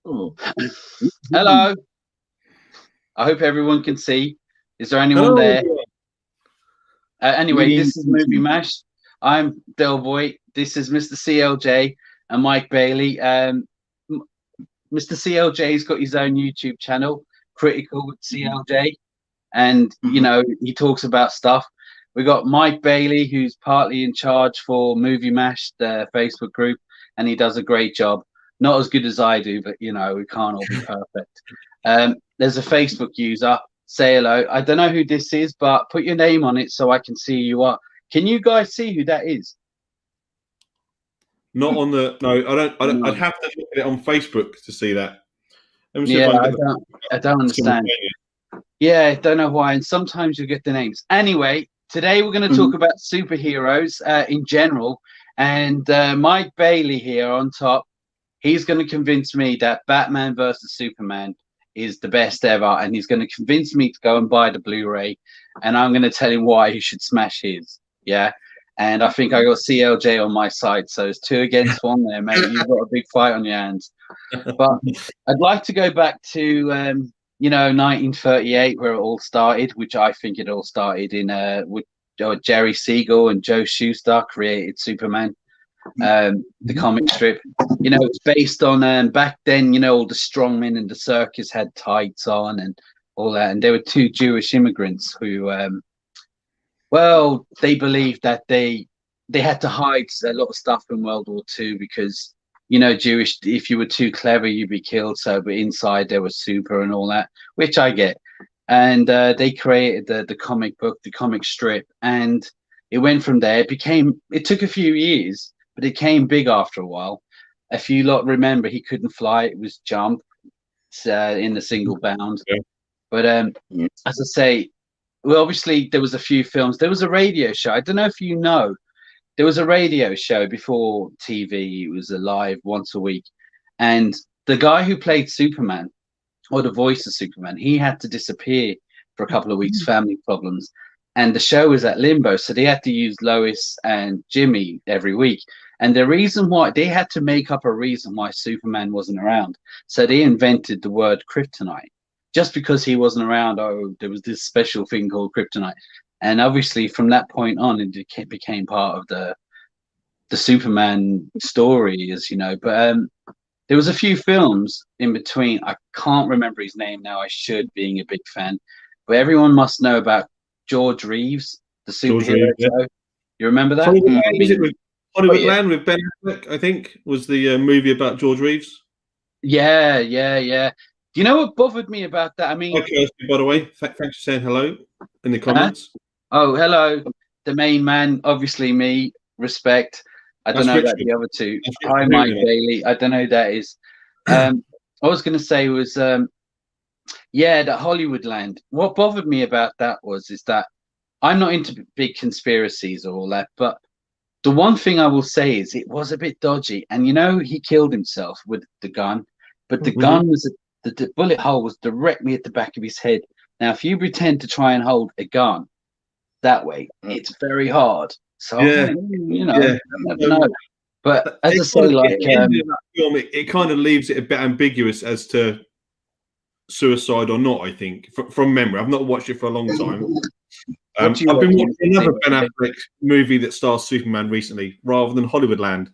Oh. Hello. I hope everyone can see. Is there anyone Hello. there? Anyway, this is Movie Mash. I'm Del Boy. This is Mr. CLJ and Mike Bailey. Mr. CLJ's got his own YouTube channel, Critical with CLJ, and he talks about stuff. We got Mike Bailey, who's partly in charge for Movie Mash, the Facebook group, and he does a great job. Not as good as I do, but we can't all be perfect. There's a Facebook user. Say hello. I don't know who this is, but put your name on it so I can see who you are. Can you guys see who that is? Not on the no. I don't. I'd have to look at it on Facebook to see that. Let me see if I don't understand. Yeah, I don't know why. And sometimes you get the names. Anyway, today we're going to talk about superheroes in general. And Mike Bailey here on top, he's going to convince me that Batman versus Superman is the best ever, and he's going to convince me to go and buy the Blu-ray, and I'm going to tell him why he should smash his. Yeah, and I think I got CLJ on my side, so it's 2 against 1 there, mate. You've got a big fight on your hands. But I'd like to go back to 1938, where it all started, which I think it all started in with Jerry Siegel and Joe Shuster created Superman. The comic strip, it's based on back then, all the strongmen in the circus had tights on and all that, and there were 2 Jewish immigrants who they believed that they had to hide a lot of stuff in World War II because Jewish, if you were too clever you'd be killed, but inside there was super and all that, which I get. And they created the comic book, the comic strip, and it went from there. It took a few years, but it came big after a while. If you lot remember, he couldn't fly. It was Jump in the single bound. Yeah. But as I say, obviously there was a few films. There was a radio show. I don't know if you know. There was a radio show before TV. It was live once a week. And the guy who played Superman, or the voice of Superman, he had to disappear for a couple of weeks, family problems. And the show was at limbo, so they had to use Lois and Jimmy every week. And the reason why they had to make up a reason why Superman wasn't around, so they invented the word kryptonite. Just because he wasn't around, there was this special thing called kryptonite. And obviously, from that point on, it became part of the Superman story, as you know. But there was a few films in between. I can't remember his name now. I should, being a big fan. But everyone must know about George Reeves, the superhero show. You remember that? Hollywoodland with Ben Affleck, I think, was the movie about George Reeves. Yeah. Do you know what bothered me about that? I mean, okay, by the way, thanks for saying hello in the comments. Oh, hello, the main man. Obviously, me. Respect. I don't know about the other 2. Hi, Mike Bailey. I don't know who that is. I was going to say was, that Hollywoodland. What bothered me about that is that I'm not into big conspiracies or all that, but the one thing I will say is it was a bit dodgy. And he killed himself with the gun, but the gun was the bullet hole was directly at the back of his head. Now, if you pretend to try and hold a gun that way, it's very hard. So I never know. But as I say, it kind of leaves it a bit ambiguous as to suicide or not. I think from memory, I've not watched it for a long time. I've been watching another Ben Affleck movie that stars Superman recently, rather than Hollywoodland.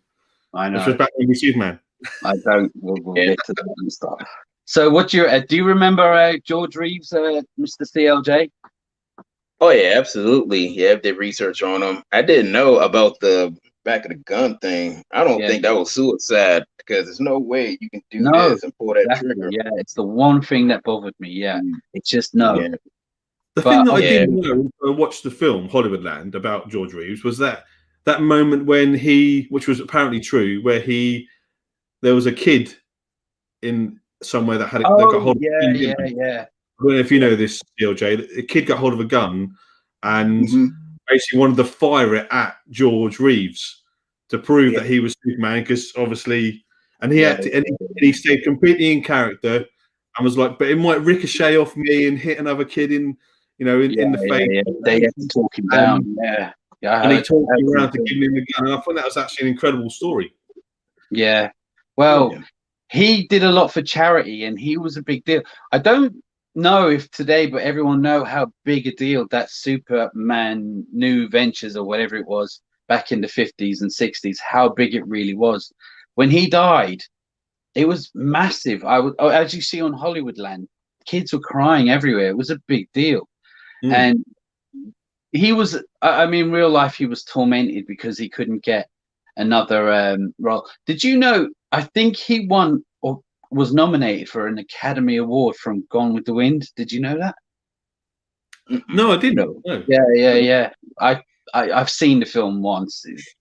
I know. Which was Batman v Superman. I don't. We'll get to that and stuff. So, do you remember George Reeves, Mr. CLJ? Oh yeah, absolutely. Yeah, I did research on him. I didn't know about the back of the gun thing. I don't think that was suicide, because there's no way you can do this and pull that trigger. Yeah, it's the one thing that bothered me. Yeah, it's just no. Yeah. The thing that I didn't know when I watched the film Hollywoodland about George Reeves was that moment when which was apparently true, where there was a kid in somewhere that had that got hold of yeah. I don't know if you know this, CLJ. The kid got hold of a gun and basically wanted to fire it at George Reeves to prove that he was Superman, because obviously, and he had to, and he stayed completely in character and was like, but it might ricochet off me and hit another kid in the face. Yeah. They had to talk him down. And he talked around to give him the gun. And I thought that was actually an incredible story. Yeah. Well, he did a lot for charity, and he was a big deal. I don't know if today, but everyone know how big a deal that Superman New Ventures or whatever it was back in the 50s and 60s, how big it really was. When he died, it was massive. As you see on Hollywoodland, kids were crying everywhere. It was a big deal. And he was, I mean, real life, he was tormented because he couldn't get another role. Did you know, I think he won or was nominated for an Academy Award from Gone with the Wind. Did you know that? No, I didn't. No. Yeah. I've seen the film once. It's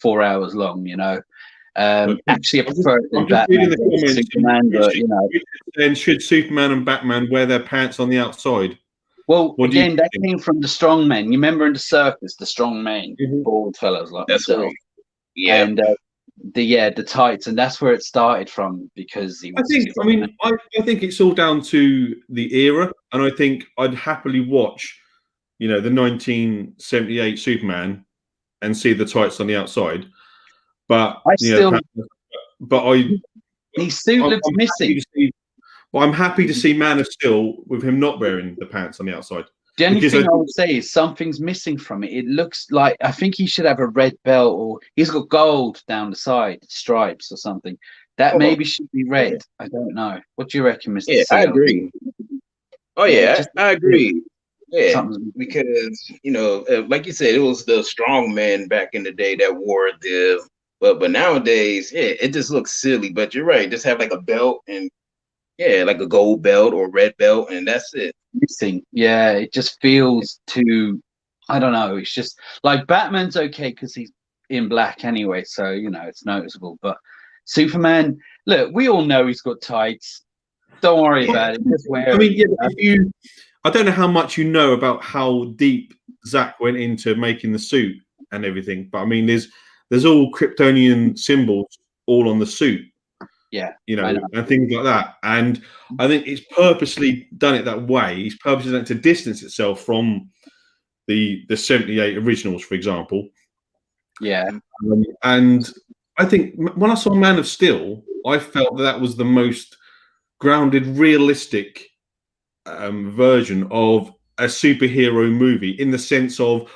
4 hours long, you know. Actually, I prefer it than Batman Superman, but you know. Then should Superman and Batman wear their pants on the outside? Well, again, that came from the strong men. You remember in the circus, the strong men, bald fellows like myself. Right. Yeah, and the tights, and that's where it started from, because he was I think it's all down to the era, and I think I'd happily watch, you know, the 1978 Superman and see the tights on the outside. But his suit looks missing. Well, I'm happy to see Man of Steel with him not wearing the pants on the outside. The only thing I would say is something's missing from it. It looks like, I think he should have a red belt, or he's got gold down the side, stripes or something. That maybe should be red. I don't know. What do you reckon, Mr. Yeah, I agree. Oh yeah, I agree. Yeah, because you know, like you said, it was the strong men back in the day that wore the. But nowadays, yeah, it just looks silly. But you're right. Just have like a belt and. Yeah, like a gold belt or red belt, and that's it. Missing. Yeah, it just feels too, I don't know. It's just like Batman's okay because he's in black anyway, so you know it's noticeable. But Superman, look, we all know he's got tights. Don't worry about it. Just wear. I mean, I don't know how much you know about how deep Zach went into making the suit and everything, but I mean, there's all Kryptonian symbols all on the suit. Yeah, you know, and things like that. And I think it's purposely done it that way. He's purposely done it to distance itself from the 78 originals, for example. Yeah. And I think when I saw Man of Steel, I felt that was the most grounded, realistic version of a superhero movie, in the sense of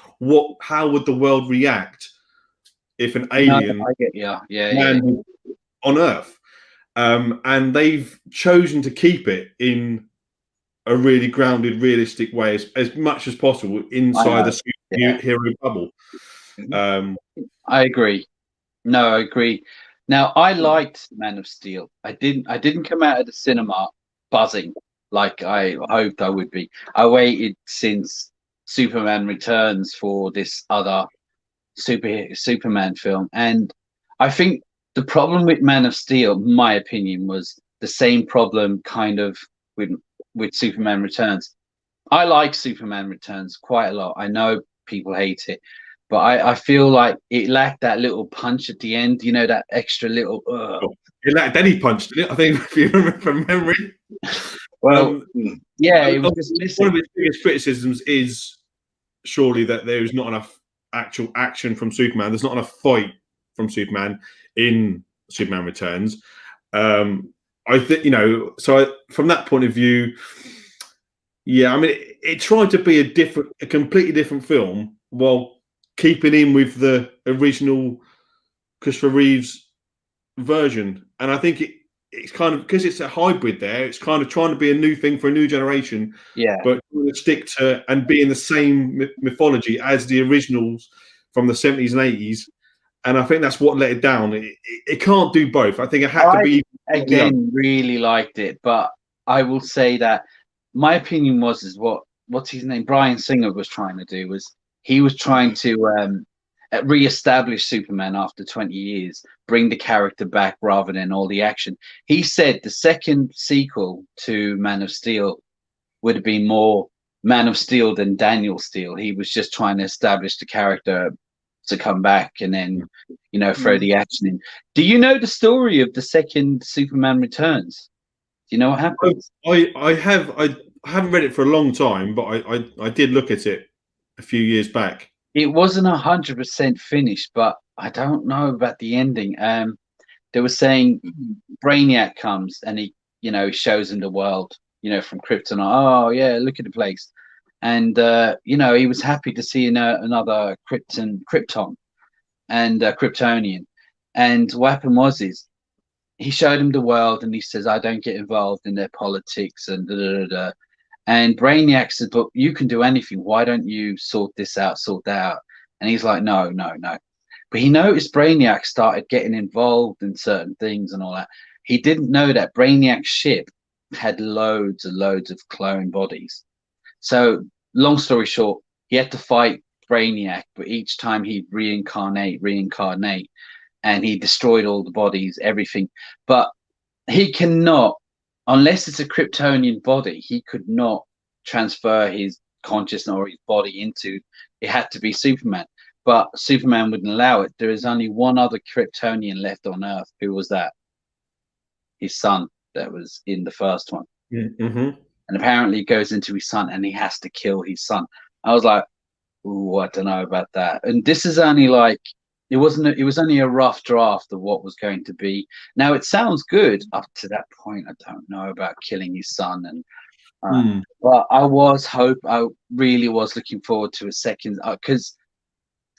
how would the world react if an alien landed on Earth. And they've chosen to keep it in a really grounded, realistic way as much as possible inside the superhero bubble. I agree. No, I agree. Now, I liked Man of Steel. I didn't come out of the cinema buzzing like I hoped I would be. I waited since Superman Returns for this other Superman film, and I think the problem with Man of Steel, my opinion, was the same problem kind of with Superman Returns. I like Superman Returns quite a lot. I know people hate it, but I feel like it lacked that little punch at the end. You know, that extra little. It lacked any punch, didn't it? I think, if you remember from memory. Well, yeah, it was just missing. One of its biggest criticisms is surely that there is not enough actual action from Superman. There's not enough fight from Superman in Superman Returns. I think, you know, so from that point of view, yeah, I mean, it tried to be a completely different film while keeping in with the original Christopher Reeves version. And I think it's kind of, because it's a hybrid there, it's kind of trying to be a new thing for a new generation. Yeah. But stick to and be in the same mythology as the originals from the 70s and 80s. And I think that's what let it down. It can't do both. I think it had to be. Again, really liked it, but I will say that my opinion is what's his name? Bryan Singer was trying to do was he was trying to re-establish Superman after 20 years, bring the character back rather than all the action. He said the second sequel to Man of Steel would have been more Man of Steel than Daniel Steel. He was just trying to establish the character to come back and then, you know, throw the action in. Do you know the story of the second Superman Returns? Do you know what happens? I haven't read it for a long time, but I did look at it a few years back. It wasn't 100% finished, but I don't know about the ending. They were saying Brainiac comes and he, you know, shows him the world, you know, from Krypton. Oh yeah, look at the place. And you know, he was happy to see another Krypton and Kryptonian. And what happened was he showed him the world, and he says, "I don't get involved in their politics and da da da." Da. And Brainiac said, "But you can do anything. Why don't you sort this out, sort that out?" And he's like, "No, no, no." But he noticed Brainiac started getting involved in certain things and all that. He didn't know that Brainiac's ship had loads and loads of clone bodies. So, long story short, he had to fight Brainiac, but each time he'd reincarnate, and he destroyed all the bodies, everything. But he cannot, unless it's a Kryptonian body, he could not transfer his consciousness or his body into. It had to be Superman. But Superman wouldn't allow it. There is only one other Kryptonian left on Earth. Who was that? His son that was in the first one. Mm-hmm. And apparently it goes into his son and he has to kill his son. I was like, ooh, I don't know about that. And this is only like, it was only a rough draft of what was going to be. Now it sounds good up to that point. I don't know about killing his son. And but I really was looking forward to a second, because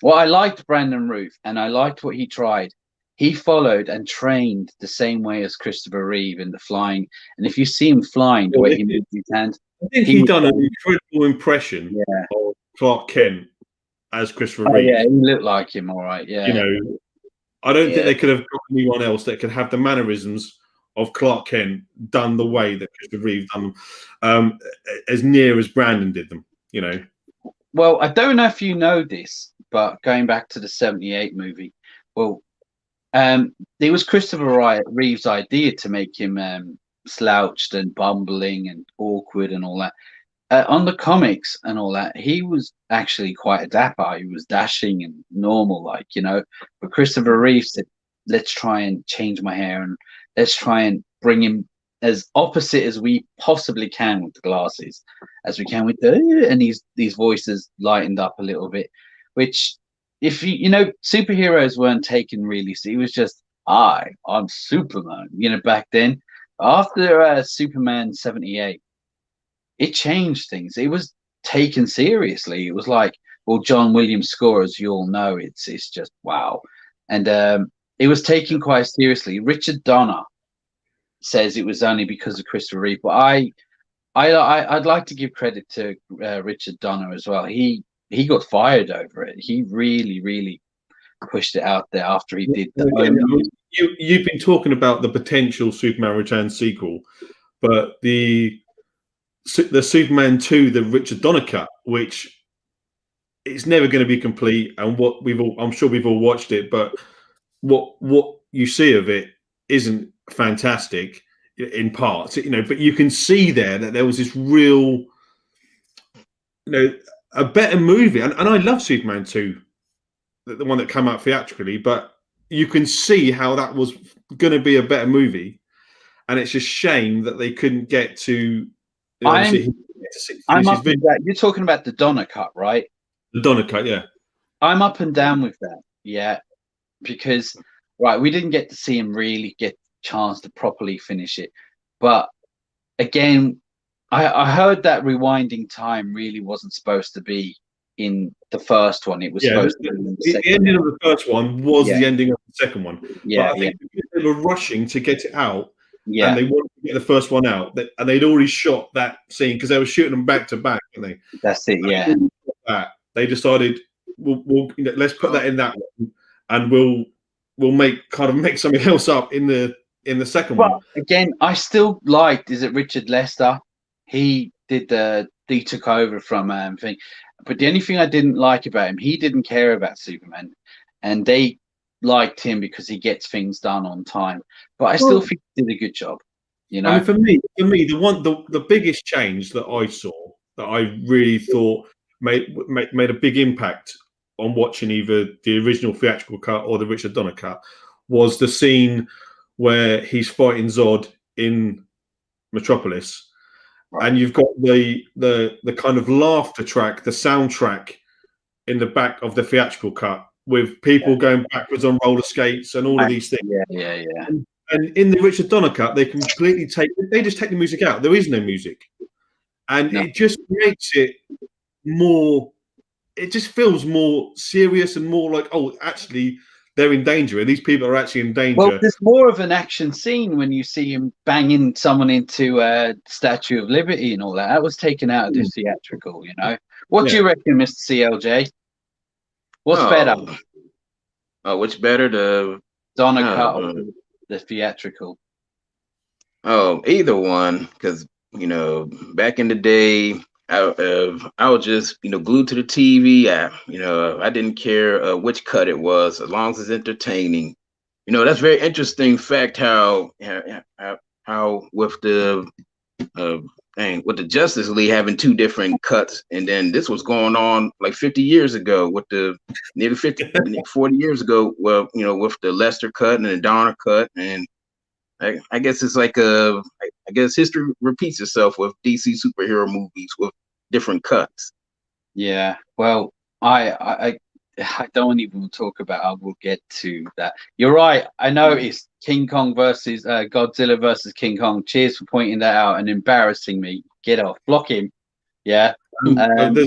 I liked Brandon Routh and I liked what he tried. He followed and trained the same way as Christopher Reeve in the flying. And if you see him flying, the way he moved his hand, I think he done an incredible impression of Clark Kent as Christopher Reeve. Yeah, he looked like him, all right. Yeah, you know, I don't think they could have got anyone else that could have the mannerisms of Clark Kent done the way that Christopher Reeve done them, as near as Brandon did them. You know. Well, I don't know if you know this, but going back to the '78 movie, well. It was Christopher Reeve's idea to make him slouched and bumbling and awkward and all that. On the comics and all that, he was actually quite a dapper. He was dashing and normal, like, you know. But Christopher Reeve said, let's try and change my hair and let's try and bring him as opposite as we possibly can with the glasses, as we can with and these voices lightened up a little bit, which... If you know, superheroes weren't taken really. So it was just, I'm Superman. You know, back then, after Superman '78, it changed things. It was taken seriously. It was like, well, John Williams' score, as you all know, it's just wow, and it was taken quite seriously. Richard Donner says it was only because of Christopher Reeve, but I'd like to give credit to Richard Donner as well. He got fired over it. He really, really pushed it out there after he did. You've been talking about the potential Superman Returns sequel, but the Superman 2, the Richard Donner cut, which it's never going to be complete, and I'm sure we've all watched it, but what you see of it isn't fantastic in parts, you know. But you can see there that there was this real, you know, a better movie, and I love Superman 2, the one that came out theatrically, but you can see how that was going to be a better movie, and it's a shame that they couldn't get to. I'm up with that. You're talking about the Donner cut, right? The Donner cut, yeah. I'm up and down with that, yeah, because we didn't get to see him really get a chance to properly finish it, but again. I heard that rewinding time really wasn't supposed to be in the first one. It was supposed to be in the second. The ending of the first one was the ending of the second one. Yeah, but I think they were rushing to get it out, and they wanted to get the first one out, and they'd already shot that scene because they were shooting them back to back, weren't they? That's it, yeah. They decided, we'll let's put that in that one, and we'll make something else up in the second one. Again, I still liked. Is it Richard Lester? He took over from thing, but the only thing I didn't like about him, he didn't care about Superman, and they liked him because he gets things done on time. But I still think he did a good job. You know, I mean, for me, the biggest change that I saw that I really thought made a big impact on watching either the original theatrical cut or the Richard Donner cut was the scene where he's fighting Zod in Metropolis. And you've got the kind of laughter track, the soundtrack in the back of the theatrical cut, with people going backwards on roller skates and all of these things. Yeah. And in the Richard Donner cut, they completely just take the music out. There is no music, and it just makes it more. It just feels more serious and more like, oh, actually, they're in danger. And these people are actually in danger. Well, there's more of an action scene when you see him banging someone into a Statue of Liberty and all that. That was taken out of the theatrical, you know. What do you reckon, Mr. CLJ? What's better? Oh, which better, the Donner cut or the theatrical? Oh, either one, because back in the day, I was just glued to the TV. I didn't care which cut it was, as long as it's entertaining. That's very interesting fact how with the with the Justice League having two different cuts, and then this was going on like 50 years ago with the nearly 40 years ago. Well, with the Lester cut and the Donner cut, and I guess it's like I guess history repeats itself with DC superhero movies with different cuts. Yeah, well, I don't even talk about. I will get to that. You're right. I know it's King Kong versus Godzilla versus King Kong. Cheers for pointing that out and embarrassing me. Get off, block him. Yeah. There's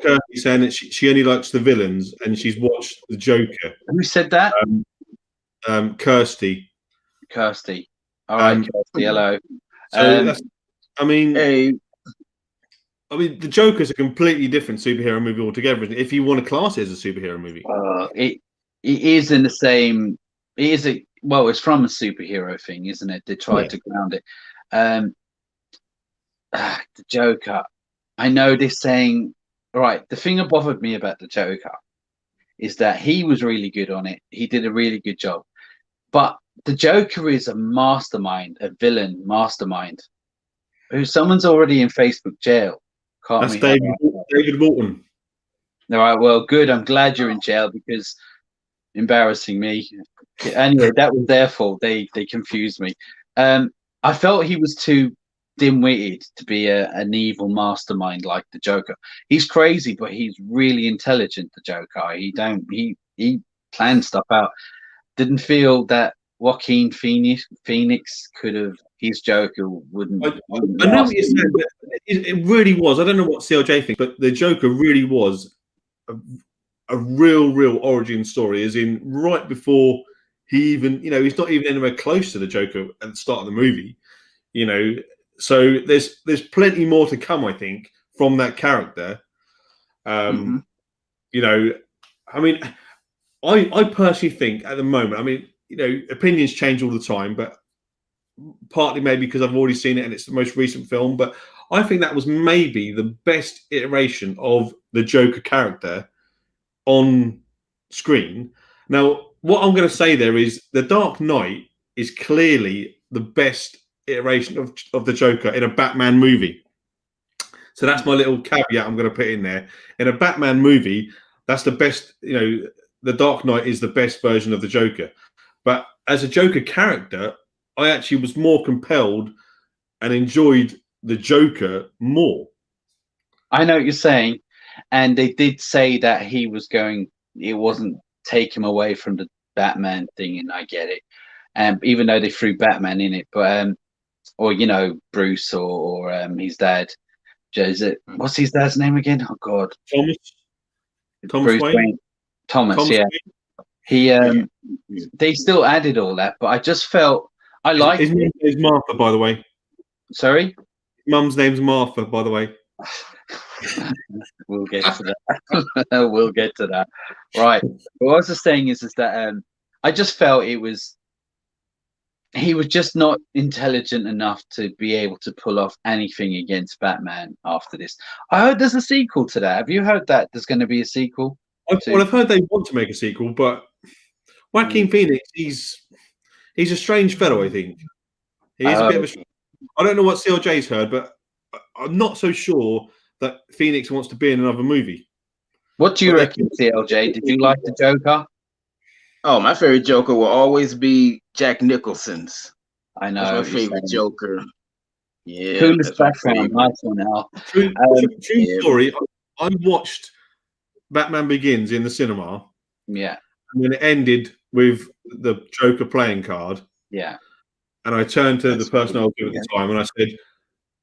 Kirsty saying that she only likes the villains and she's watched the Joker. Who said that? Kirsty. All right, Kirsty. Hello. So the Joker's a completely different superhero movie altogether. If you want to class it as a superhero movie, it is in the same. It's from a superhero thing, isn't it? They tried to ground it. The Joker. I know they're saying, right. The thing that bothered me about the Joker is that he was really good on it. He did a really good job, but the Joker is a mastermind, a villain mastermind, who someone's already in Facebook jail. That's David Morton. All right, well, good. I'm glad you're in jail because embarrassing me. Anyway, that was their fault. They confused me. I felt he was too dim-witted to be an evil mastermind like the Joker. He's crazy, but he's really intelligent. The Joker. He planned stuff out. Didn't feel that Joaquin Phoenix could have. His Joker wouldn't. I know what you're saying, but it really was. I don't know what CLJ thinks, but the Joker really was a real origin story. As in, right before he even, he's not even anywhere close to the Joker at the start of the movie. So there's plenty more to come, I think, from that character. I personally think at the moment, opinions change all the time, but partly maybe because I've already seen it and it's the most recent film, but I think that was maybe the best iteration of the Joker character on screen. Now, what I'm going to say there is The Dark Knight is clearly the best iteration of the Joker in a Batman movie. So that's my little caveat I'm going to put in there. In a Batman movie, that's the best, The Dark Knight is the best version of the Joker. But as a Joker character, I actually was more compelled and enjoyed the Joker more. I know what you're saying. And they did say that it wasn't take him away from the Batman thing, and I get it. Even though they threw Batman in it, but Bruce or his dad. What's his dad's name again? Oh God. Thomas Wayne. Thomas, yeah. He they still added all that, but I just felt I liked his mum's name's Martha, by the way. Sorry? His mum's name's Martha, by the way. We'll get to that. We'll get to that. Right. What I was just saying is that I just felt he was just not intelligent enough to be able to pull off anything against Batman after this. I heard there's a sequel to that. Have you heard that there's going to be a sequel? I've heard they want to make a sequel, but Joaquin Phoenix, he's a strange fellow, I think. He's a bit of a... I don't know what CLJ's heard, but I'm not so sure that Phoenix wants to be in another movie. What do you reckon, CLJ? Did you like the Joker? Oh, my favorite Joker will always be Jack Nicholson's. I know. That's my favorite Joker. Yeah. Coolest background. Nice one, Al. True story. I watched Batman Begins in the cinema, Yeah. And then it ended with the Joker playing card. Yeah. And I turned to the person I was with at the time and I said,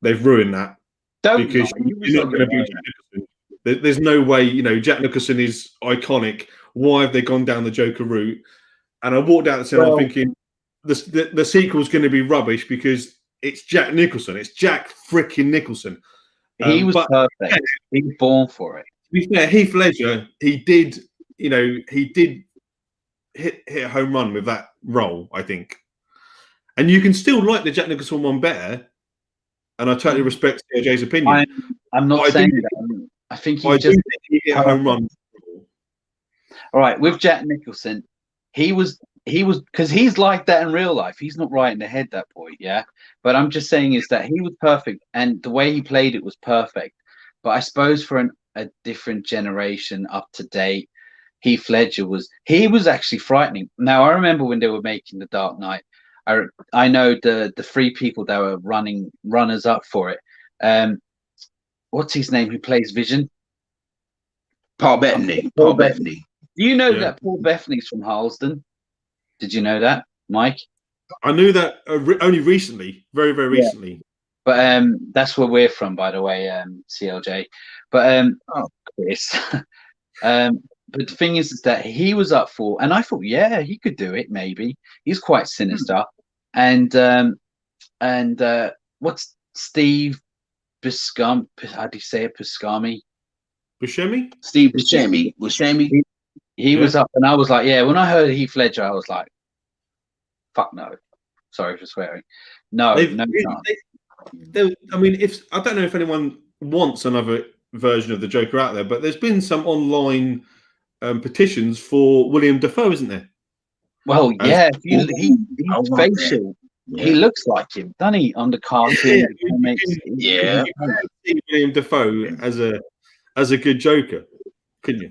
they've ruined that. Because you're not going to be Jack Nicholson. There's no way, you know, Jack Nicholson is iconic. Why have they gone down the Joker route? And I walked out the cinema thinking the sequel's going to be rubbish because it's Jack Nicholson. It's Jack freaking Nicholson. He was perfect. Yeah, he was born for it. To be fair, Heath Ledger, he did hit a home run with that role, I think. And you can still like the Jack Nicholson one better. And I totally respect CLJ's opinion. I'm not saying that. I think he just hit a home run. All right, with Jack Nicholson, he was because he's like that in real life. He's not right in the head, that boy, yeah. But I'm just saying is that he was perfect, and the way he played it was perfect. But I suppose for a different generation, up to date, Heath Ledger was actually frightening. Now I remember when they were making The Dark Knight. I know the three people that were runners up for it. What's his name? Who plays Vision? Paul Bettany. Paul Bettany. Do you know that Paul Bettany's from Harlesden? Did you know that, Mike? I knew that only recently, very, very recently. But that's where we're from, by the way, CLJ. But Chris. But the thing is that he was up for, and I thought, yeah, he could do it. Maybe he's quite sinister, and what's Steve Buscemi? How do you say it? Buscemi? Buscemi? Steve Buscemi. He was up, and I was like, yeah. When I heard Heath Ledger, I was like, fuck no. Sorry for swearing. No, I mean, I don't know if anyone wants another version of the Joker out there, but there's been some online petitions for William Dafoe, isn't there? Well, yeah, he's facial. Yeah. He looks like him, doesn't he? On the cartoon, William Dafoe as a good Joker, couldn't you?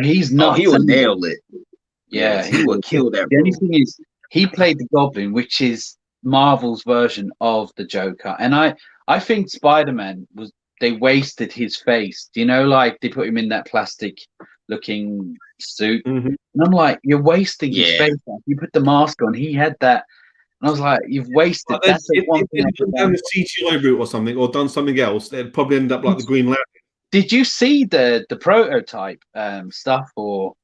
He's not. He would nail it. Yeah, he would kill that. The only thing is, he played the Goblin, which is Marvel's version of the Joker, and I think Spider-Man they wasted his face. Do you know, like they put him in that plastic-looking suit, and I'm like, you're wasting his face. You put the mask on. He had that. And I was like, you've wasted. That's the one thing. If they'd done the CGI route or something, or done something else, they'd probably end up like the Green Lantern. Did you see the prototype stuff for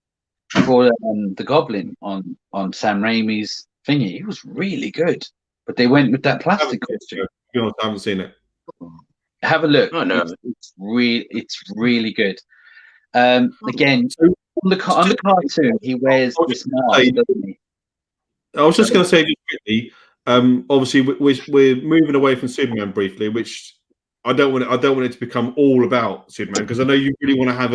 the Goblin on Sam Raimi's thingy? It was really good, but they went with that plastic costume. I haven't seen it. Have a look. Oh, no. It's really good. Again, on the cartoon, he wears this mask, doesn't he? I was just going to say just quickly. Obviously, we're moving away from Superman briefly, which I don't want it to become all about Superman, because I know you really want to have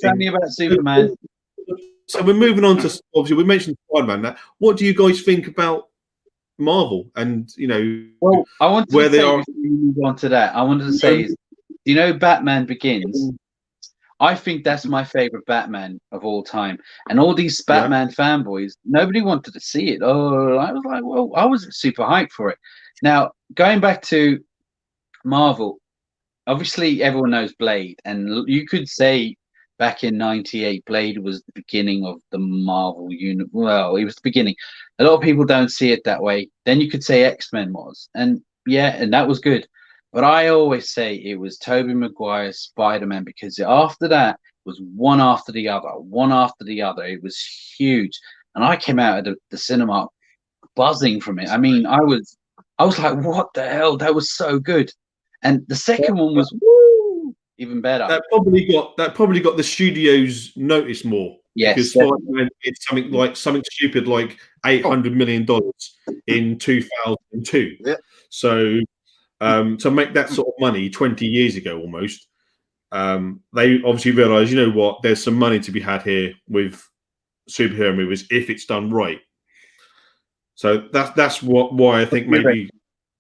tell me about Superman. So we're moving on to, obviously we mentioned Spider-Man. Now, what do you guys think about Marvel? And well, I wanted to say, before we move on to that, I wanted to say, Batman Begins. I think that's my favorite Batman of all time. And all these Batman fanboys, nobody wanted to see it. Oh, I was like, well, I was super hyped for it. Now, going back to Marvel, obviously everyone knows Blade. And you could say back in 98, Blade was the beginning of the Marvel universe. Well, it was the beginning. A lot of people don't see it that way. Then you could say X-Men was. And that was good. But I always say it was Tobey Maguire's Spider-Man, because after that was one after the other. It was huge. And I came out of the cinema buzzing from it. I mean, I was like, what the hell? That was so good. And the second one was even better. That probably got the studios notice more. Yes. Because Spider-Man did something stupid like $800 million in 2002. Yeah. So to make that sort of money 20 years ago almost, they obviously realised, you know what, there's some money to be had here with superhero movies if it's done right. So that's why I think maybe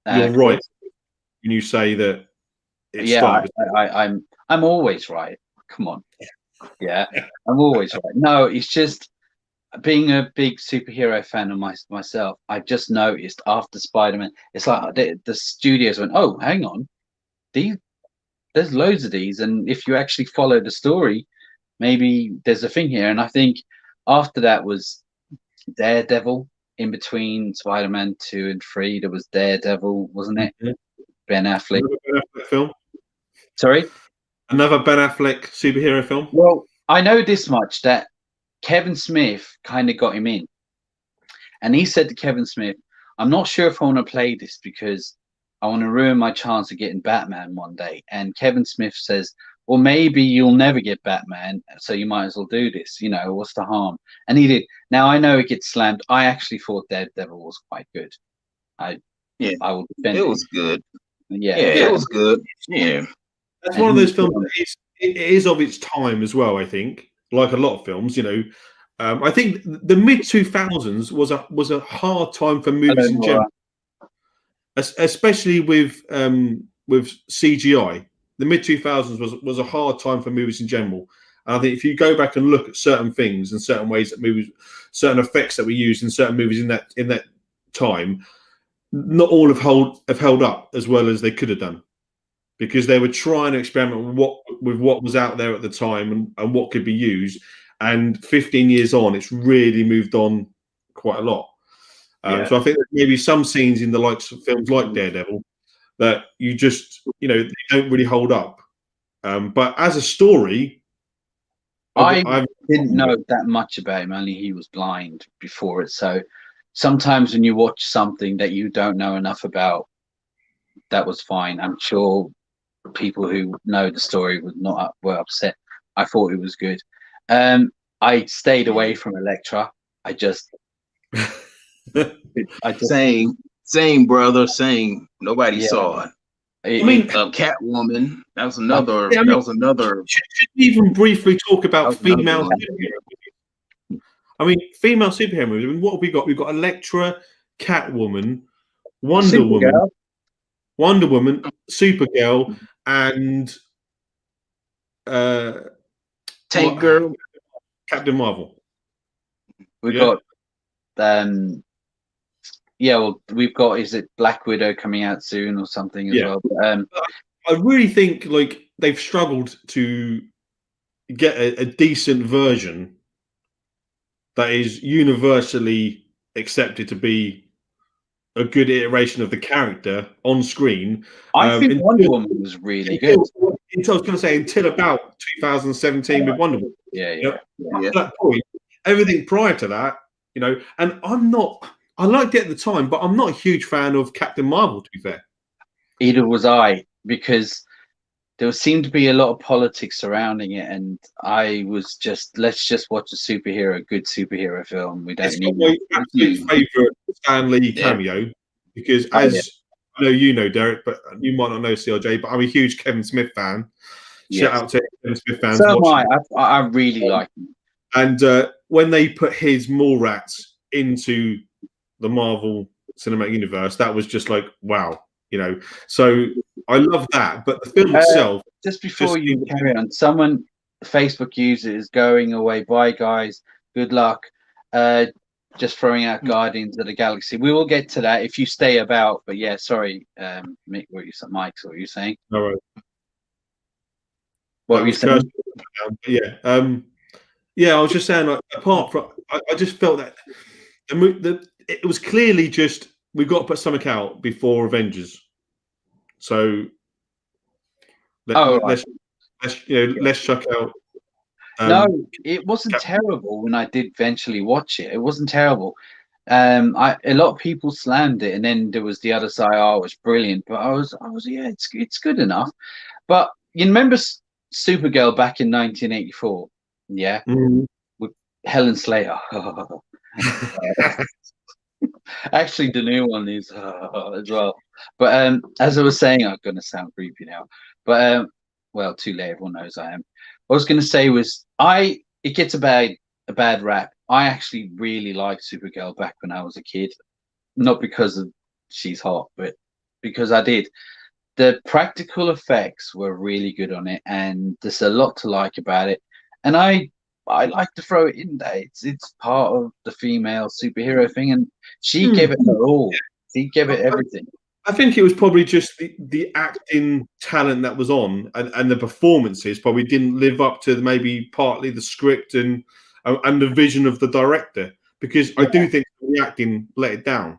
you're right when you say that. I'm always right. Come on, I'm always right. No, it's just being a big superhero fan of myself. I just noticed after Spider-Man, it's like the studios went, oh, hang on, there's loads of these, and if you actually follow the story, maybe there's a thing here. And I think after that was Daredevil. In between Spider-Man 2 and 3, there was Daredevil, wasn't it? Mm-hmm. Ben Affleck. Another Ben Affleck film. Sorry? Another Ben Affleck superhero film. Well, I know this much, that Kevin Smith kind of got him in. And he said to Kevin Smith, I'm not sure if I want to play this because I want to ruin my chance of getting Batman one day. And Kevin Smith says, well, maybe you'll never get Batman, so you might as well do this. You know, what's the harm? And he did. Now, I know it gets slammed. I actually thought Daredevil was quite good. I will defend it. It was good. Yeah, it was good. Yeah. That's one of those films that it is of its time as well, I think. Like a lot of films, you know. I think the mid-2000s was a hard time for movies in general. Especially with CGI. The mid-2000s was a hard time for movies in general. And I think if you go back and look at certain things and certain ways that movies, certain effects that were used in certain movies in that time, not all have held up as well as they could have done, because they were trying to experiment with what was out there at the time and what could be used. And 15 years on, it's really moved on quite a lot. So I think that maybe some scenes in the likes of films like Daredevil that you just, you know, they don't really hold up. But as a story, I didn't know that much about him. Only he was blind before it. So sometimes when you watch something that you don't know enough about, that was fine. I'm sure people who know the story were upset. I thought it was good. I stayed away from Elektra. I just same brother, same. Nobody saw it. I mean, Catwoman. That was another. That was another. Should we even briefly talk about female superhero movies? I mean, female superhero movies. I mean, what have we got? We've got Elektra, Catwoman, Wonder Woman, Supergirl, and Tank Girl, Captain Marvel. We've got we've got, is it Black Widow coming out soon or something as well? I really think like they've struggled to get a decent version that is universally accepted to be a good iteration of the character on screen. I think Wonder Woman was really good. I was going to say until about 2017 with Wonder Woman. Yeah. At that point, everything prior to that, you know, and I liked it at the time, but I'm not a huge fan of Captain Marvel, to be fair. Either was I, because there seemed to be a lot of politics surrounding it, and I was just, let's just watch a good superhero film. We don't need my absolute favourite Stan Lee cameo, because I know you know, Derek, but you might not know CLJ, but I'm a huge Kevin Smith fan. Shout out to Kevin Smith fans. So am I. I really like him. And when they put his Mallrats into the Marvel Cinematic Universe, that was just like, wow, you know. So I love that, but the film itself. Just before you carry on, someone, Facebook user, is going away. Bye, guys. Good luck. Just throwing out Guardians of the Galaxy. We will get to that if you stay about. But yeah, sorry, Mike, what were you saying? All right. What were you saying? Yeah, I was just saying. Like, apart from, I just felt that it was clearly just, we've got to put something out before Avengers. So let's chuck out. No, it wasn't terrible when I did eventually watch it. It wasn't terrible. A lot of people slammed it, and then there was the other side. Oh, it was brilliant. But I was it's good enough. But you remember Supergirl back in 1984? Yeah, with Helen Slater. Actually, the new one is as well. But as I was saying, I'm going to sound creepy now. But well, too late. Everyone knows I am. What I was going to say was, it gets a bad rap. I actually really liked Supergirl back when I was a kid, not because of she's hot, but because I did. The practical effects were really good on it, and there's a lot to like about it. And I like to throw it in there. It's part of the female superhero thing, and she gave it her all. She gave it everything. I think it was probably just the acting talent that was on, and the performances probably didn't live up to maybe partly the script and the vision of the director, because I do think the acting let it down.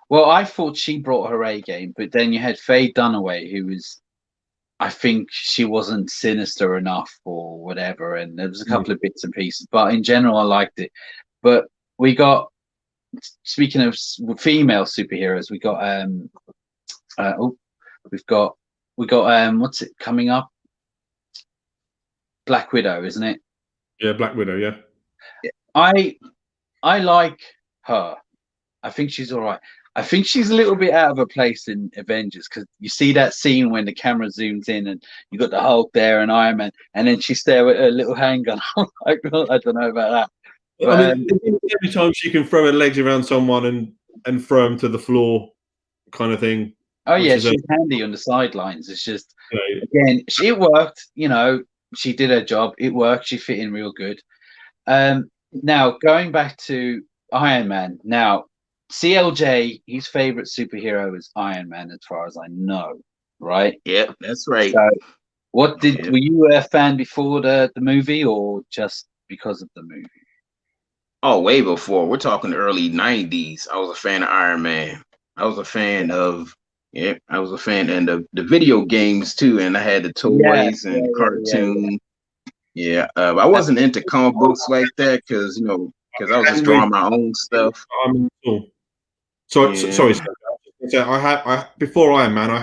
Well, I thought she brought her A game, but then you had Faye Dunaway, who was, I think she wasn't sinister enough or whatever, and there was a couple of bits and pieces, but in general, I liked it. But we got, speaking of female superheroes, we got we got what's it coming up? Black Widow, isn't it? Yeah, Black Widow. Yeah. I like her. I think she's all right. I think she's a little bit out of her place in Avengers, because you see that scene when the camera zooms in and you got the Hulk there and Iron Man, and then she's there with a little handgun. I don't know about that. But, I mean, every time she can throw her legs around someone and throw them to the floor, kind of thing. Oh yeah, she's handy on the sidelines. It's just, again, it worked. You know, she did her job. It worked. She fit in real good. Now going back to Iron Man. Now, CLJ, his favorite superhero is Iron Man, as far as I know, right? Yeah, that's right. So, were you a fan before the movie, or just because of the movie? Oh, way before. We're talking early 90s. I was a fan of Iron Man. I was a fan of, I was a fan and the video games too, and I had the toys and cartoons. Yeah, I wasn't into comic books like that because I was just drawing my own stuff. Sorry. I before Iron Man, I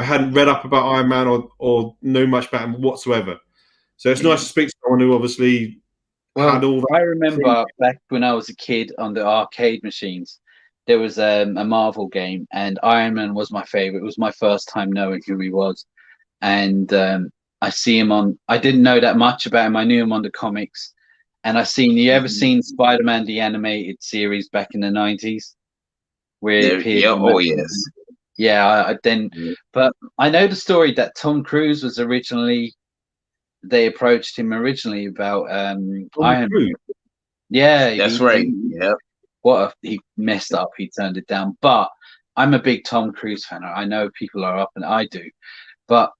hadn't read up about Iron Man or knew much about him whatsoever. So it's nice to speak to someone who obviously had all that. I remember back when I was a kid on the arcade machines, there was a Marvel game, and Iron Man was my favorite. It was my first time knowing who he was, and I see him on. I didn't know that much about him. I knew him on the comics, and you ever seen Spider-Man the animated series back in the 90s? Where but I know the story that Tom Cruise was originally. They approached him originally about Iron Man. Yeah, that's right. He messed up. He turned it down. But I'm a big Tom Cruise fan. I know people are up, and I do, but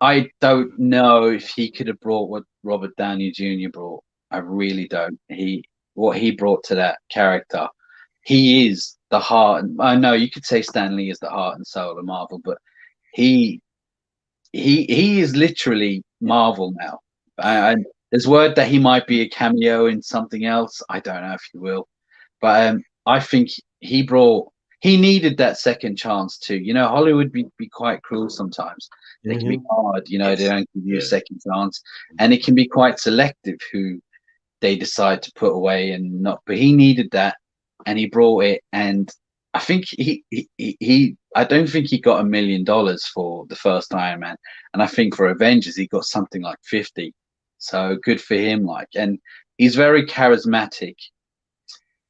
I don't know if he could have brought what Robert Downey Jr. brought. I really don't. What he brought to that character. He is the heart. I know you could say Stan Lee is the heart and soul of Marvel, but he is literally Marvel now. And there's word that he might be a cameo in something else. I don't know if he will, but I think he needed that second chance too. Hollywood be quite cruel sometimes. They can be hard. They don't give you a second chance, and it can be quite selective who they decide to put away and not. But he needed that, and he brought it. And I think I don't think he got $1 million for the first Iron Man, and I think for Avengers he got something like 50. So good for him. And he's very charismatic.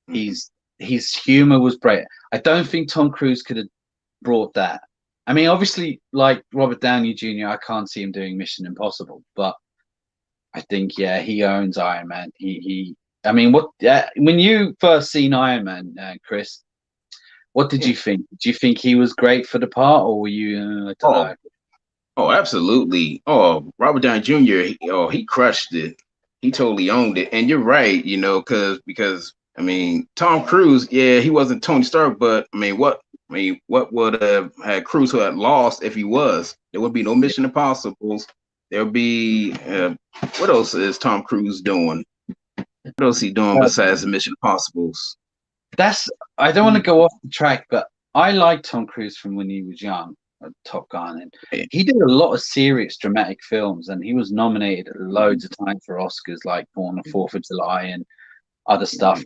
His humor was great. I don't think Tom Cruise could have brought that. I mean, obviously, like Robert Downey Jr., I can't see him doing Mission Impossible, but I think he owns Iron Man. I mean, when you first seen Iron Man, Chris? What did you think? Do you think he was great for the part, or were you? I don't know. Oh, absolutely. Oh, Robert Downey Jr. He crushed it. He totally owned it. And you're right, because I mean, Tom Cruise, he wasn't Tony Stark, but what would have had Cruise had lost if he was? There would be no Mission Impossibles. There would be what else is Tom Cruise doing? What else is he doing besides the Mission Impossibles? I don't want to go off the track, but I liked Tom Cruise from when he was young, Top Gun, and he did a lot of serious dramatic films, and he was nominated loads of times for Oscars, like Born on the 4th of July and other stuff,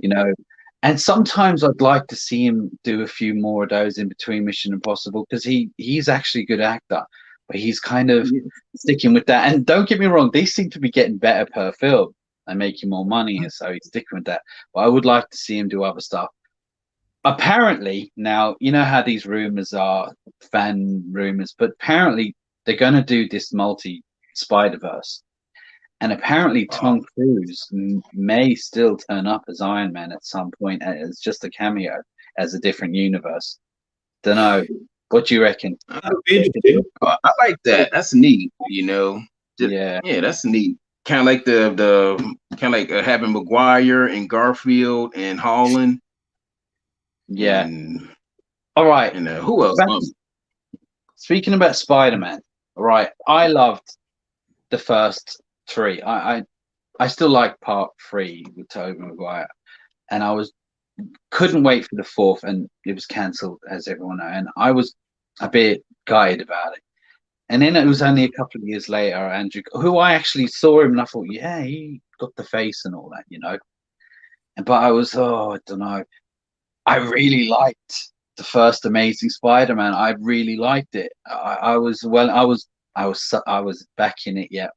And sometimes I'd like to see him do a few more of those in between Mission Impossible, because he's actually a good actor, but he's kind of sticking with that. And don't get me wrong, these seem to be getting better per film and making more money, and so he's sticking with that. But I would like to see him do other stuff. Apparently, now, you know how these rumors are, fan rumors, but apparently they're going to do this multi-Spider-Verse. And apparently Tom Cruise may still turn up as Iron Man at some point as just a cameo, as a different universe. Don't know. What do you reckon? I like that. That's neat. You know. Yeah, that's neat. Kind of like the kind of like having Maguire and Garfield and Holland. Yeah. All right. And who else? Speaking about Spider-Man, all right. I loved the first three. I still like part 3 with Tobey Maguire, and I couldn't wait for the fourth, and it was cancelled, as everyone knows, and I was a bit gutted about it. And then it was only a couple of years later, Andrew, who I actually saw him, and I thought, yeah, he got the face and all that, you know. But I don't know. I really liked the first Amazing Spider-Man. I really liked it. I was back in it, yeah.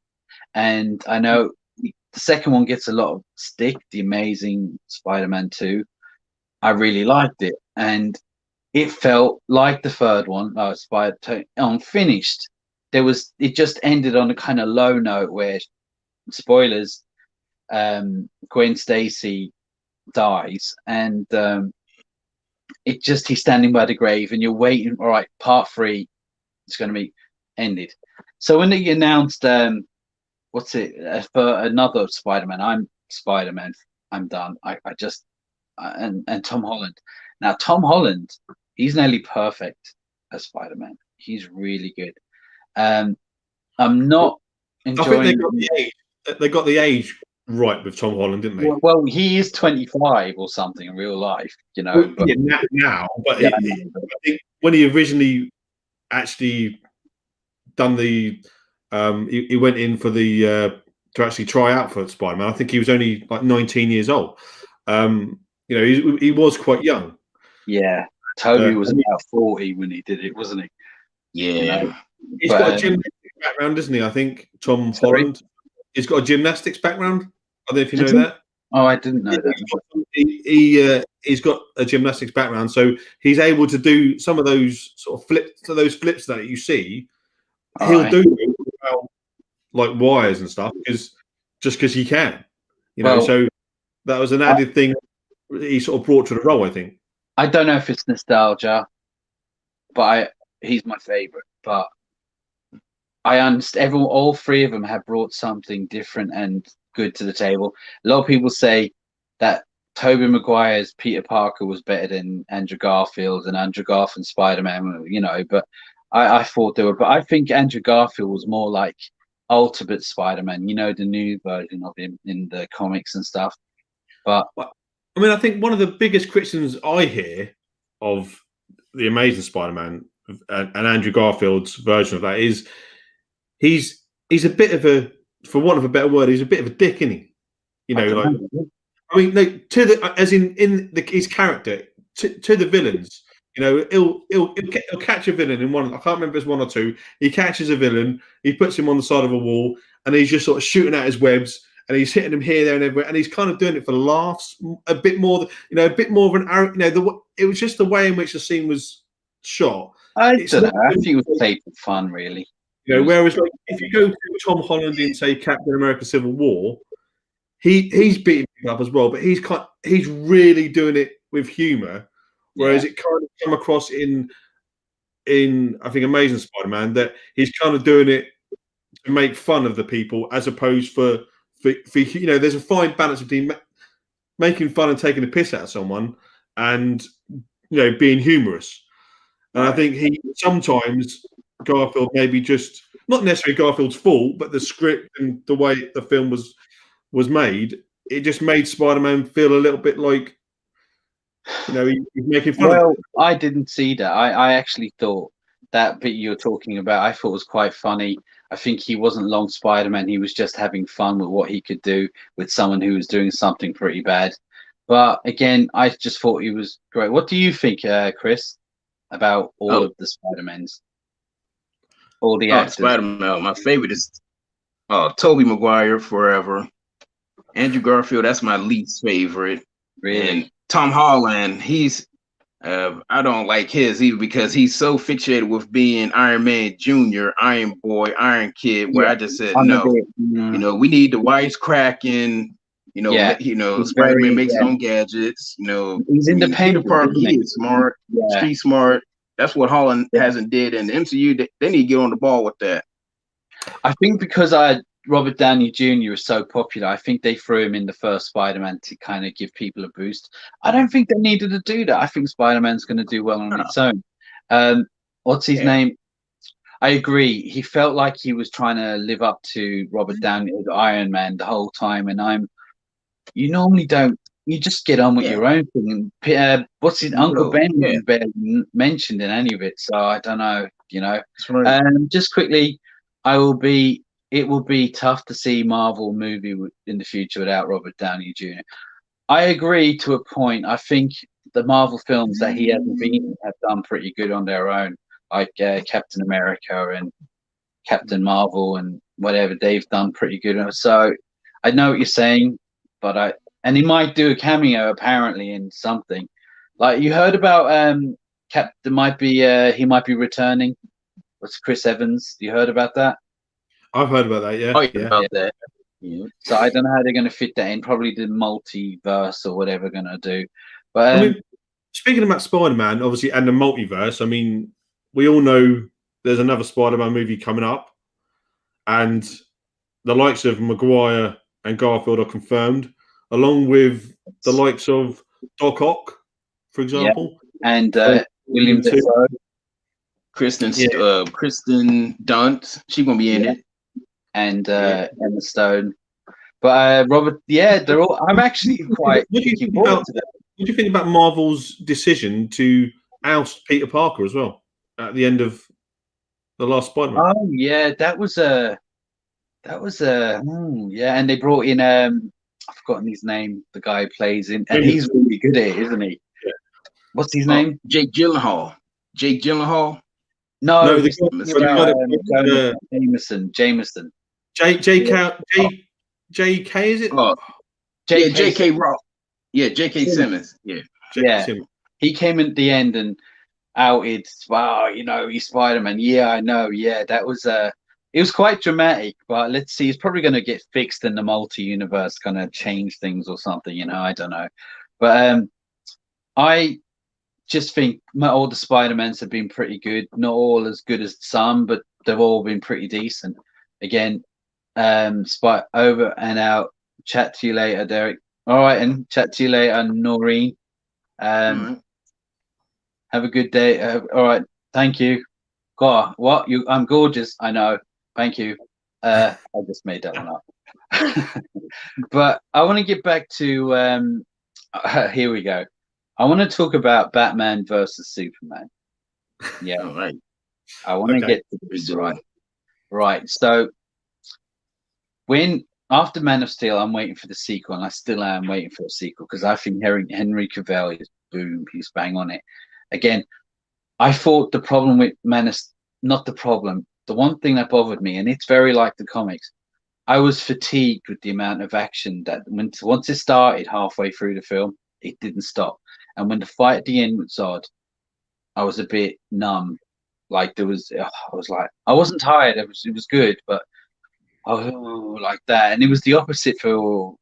And I know the second one gets a lot of stick, the Amazing Spider-Man 2. I really liked it, and it felt like the third one, unfinished. It just ended on a kind of low note where, spoilers, Gwen Stacy dies, and he's standing by the grave, and you're waiting. All right, part 3 is going to be ended. So when they announced for another Spider-Man, I'm Spider-Man, I'm done. And Tom Holland. Now Tom Holland, he's nearly perfect as Spider-Man. He's really good. I'm not enjoying. I think they got the age right with Tom Holland, didn't they? Well, he is 25 or something in real life, you know. But, now, but I think when he originally actually done the, he went in for the to actually try out for Spider-Man. I think he was only like 19 years old. You know, he was quite young. Yeah, Toby was about 40 when he did it, wasn't he? Yeah. You know? He's got a gymnastics background, doesn't he? I think Tom Holland. He's got a gymnastics background. I don't know if you know that. Oh, I didn't know that. He's got a gymnastics background, so he's able to do some of those sort of flips that you see. He'll do without like wires and stuff because he can. You know, so that was an added thing he sort of brought to the role, I think. I don't know if it's nostalgia, but he's my favorite. But I understand all 3 of them have brought something different and good to the table. A lot of people say that Tobey Maguire's Peter Parker was better than Andrew Garfield, and Andrew Garfield Spider-Man, you know, but I thought they were. But I think Andrew Garfield was more like Ultimate Spider-Man, you know, the new version of him in the comics and stuff. But I mean, I think one of the biggest criticisms I hear of the Amazing Spider-Man and Andrew Garfield's version of that is he's a bit of a, for want of a better word, he's a bit of a dick, isn't he? You know, I mean, like his character to the villains. You know, he'll catch a villain in one. I can't remember if it's 1 or 2. He catches a villain, he puts him on the side of a wall, and he's just sort of shooting at his webs, and he's hitting him here, there, and everywhere, and he's kind of doing it for the laughs, a bit more of an, you know, it was just the way in which the scene was shot. I don't know. I think it was played for fun, really. You know, whereas like if you go to Tom Holland in say Captain America: Civil War, he's beating people up as well, but he's really doing it with humor. Whereas it kind of come across in I think Amazing Spider-Man that he's kind of doing it to make fun of the people as opposed for you know, there's a fine balance between making fun and taking a piss out of someone and, you know, being humorous. And I think sometimes Garfield maybe just not necessarily Garfield's fault, but the script and the way the film was made, it just made Spider-Man feel a little bit like, you know, he's making fun. Well, I didn't see that. I actually thought that bit you're talking about, I thought was quite funny. I think he wasn't long Spider-Man. He was just having fun with what he could do with someone who was doing something pretty bad. But again, I just thought he was great. What do you think, Chris, about all of the Spider-Mans? All the actors. Spider-Man. My favorite is Tobey Maguire forever. Andrew Garfield, that's my least favorite. Really? And Tom Holland, he's I don't like his either because he's so fixated with being Iron Man Jr., Iron Boy, Iron Kid, where I just said no. You know, we need the wisecracking. You know, Spider-Man makes his own gadgets. You know, he's independent. Peter Parker, he is smart, street smart. That's what Holland hasn't did in the MCU. They need to get on the ball with that. I think because Robert Downey Jr. is so popular, I think they threw him in the first Spider-Man to kind of give people a boost. I don't think they needed to do that. I think Spider-Man's going to do well on its own. What's his name? I agree. He felt like he was trying to live up to Robert Downey, Iron Man, the whole time. And you normally don't. You just get on with your own thing. What's his Uncle Ben barely mentioned in any of it, so I don't know. Just quickly, it will be tough to see Marvel movie in the future without Robert Downey Jr. I agree to a point. I think the Marvel films that he hasn't been in have done pretty good on their own, like Captain America and Captain Marvel and whatever. They've done pretty good. So I know what you're saying, but and he might do a cameo apparently in something. Like you heard about he might be returning. What's Chris Evans? You heard about that? I've heard about that, yeah. Oh, yeah. About that. Yeah. So I don't know how they're going to fit that in. Probably the multiverse or whatever they're going to do. But I mean, speaking about Spider-Man, obviously, and the multiverse, I mean, we all know there's another Spider-Man movie coming up, and the likes of Maguire and Garfield are confirmed, along with the likes of Doc Ock, for example, and William Dafoe. Kristen Dunst, she's gonna be in it, and Emma Stone. But Robert, they're all. I'm actually quite looking forward to that. What do you think about Marvel's decision to oust Peter Parker as well at the end of the last Spider-Man? Oh yeah, that was and they brought in I've forgotten his name, the guy who plays in, and he's really good at it, isn't he? Yeah. What's his name? Jake Gyllenhaal. No, Jameson. J.K. is it? J.K. Rock. Yeah, J.K. Simmons. Yeah. Simmons. He came at the end and outed, wow, he's Spider-Man. Yeah, I know. Yeah, that was it was quite dramatic, but let's see. It's probably going to get fixed in the multi-universe, going to change things or something. I don't know. But I just think all the Spider-Mans have been pretty good. Not all as good as some, but they've all been pretty decent. Again, over and out. Chat to you later, Derek. All right, and chat to you later, Noreen. Have a good day. All right, thank you. God, what? I'm gorgeous. I know. Thank you. I just made that one up. But I want to get back to here we go. I want to talk about Batman versus Superman. Yeah. All right. I want to get to this right. Right. So after Man of Steel, I'm waiting for the sequel, and I still am waiting for a sequel because I think Henry Cavill is boom. He's bang on it. Again, I thought the problem with not the problem. The one thing that bothered me, and it's very like the comics, I was fatigued with the amount of action that once it started halfway through the film, it didn't stop. And when the fight at the end was Zod, I was a bit numb. Like I was like, I wasn't tired. It was good, but like that. And it was the opposite for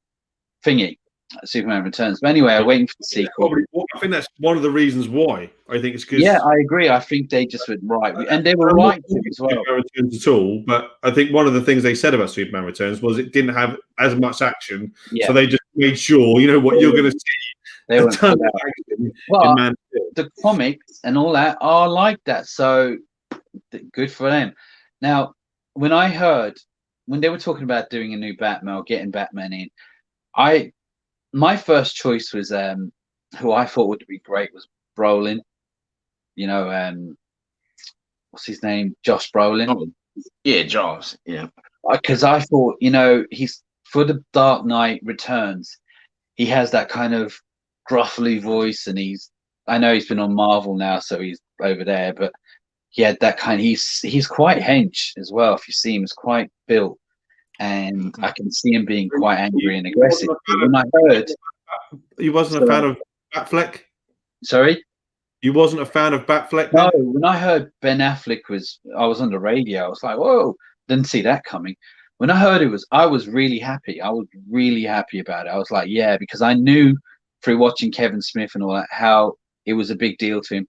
Thingy, Superman Returns. But anyway, I'm waiting for the sequel. I think that's one of the reasons why. I think it's because I agree. I think they just went right, and they were right to as well. Superman Returns at all, but I think one of the things they said about Superman Returns was it didn't have as much action, so they just made sure what you're going to see. They were the comics and all that are like that, so good for them. Now, when they were talking about doing a new Batman or getting Batman in, my first choice was who I thought would be great was Brolin. What's his name? Josh Brolin. Oh, yeah, Josh. Yeah. Because I thought, he's for the Dark Knight Returns. He has that kind of gruffly voice, and I know he's been on Marvel now, so he's over there, but he had that kind of, he's quite hench as well. If you see him, he's quite built, and I can see him being quite angry and aggressive. When I heard you wasn't a fan of Batfleck? Sorry? You wasn't a fan of Batfleck? No, when I heard Ben Affleck I was on the radio, I was like, whoa, didn't see that coming. When I heard I was really happy. I was really happy about it. I was like, yeah, because I knew through watching Kevin Smith and all that, how it was a big deal to him.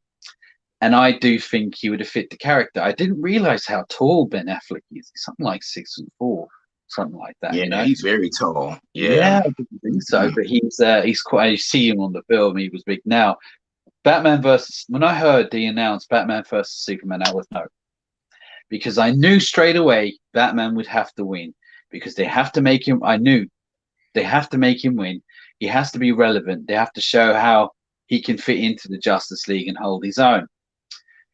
And I do think he would have fit the character. I didn't realize how tall Ben Affleck is. He's something like 6'4", something like that. Yeah, you know, he's very tall. Yeah, I didn't think so. But he's quite. You see him on the film. He was big. Now, Batman versus. When I heard the announced Batman versus Superman, I was no, because I knew straight away Batman would have to win because they have to make him. I knew they have to make him win. He has to be relevant. They have to show how he can fit into the Justice League and hold his own.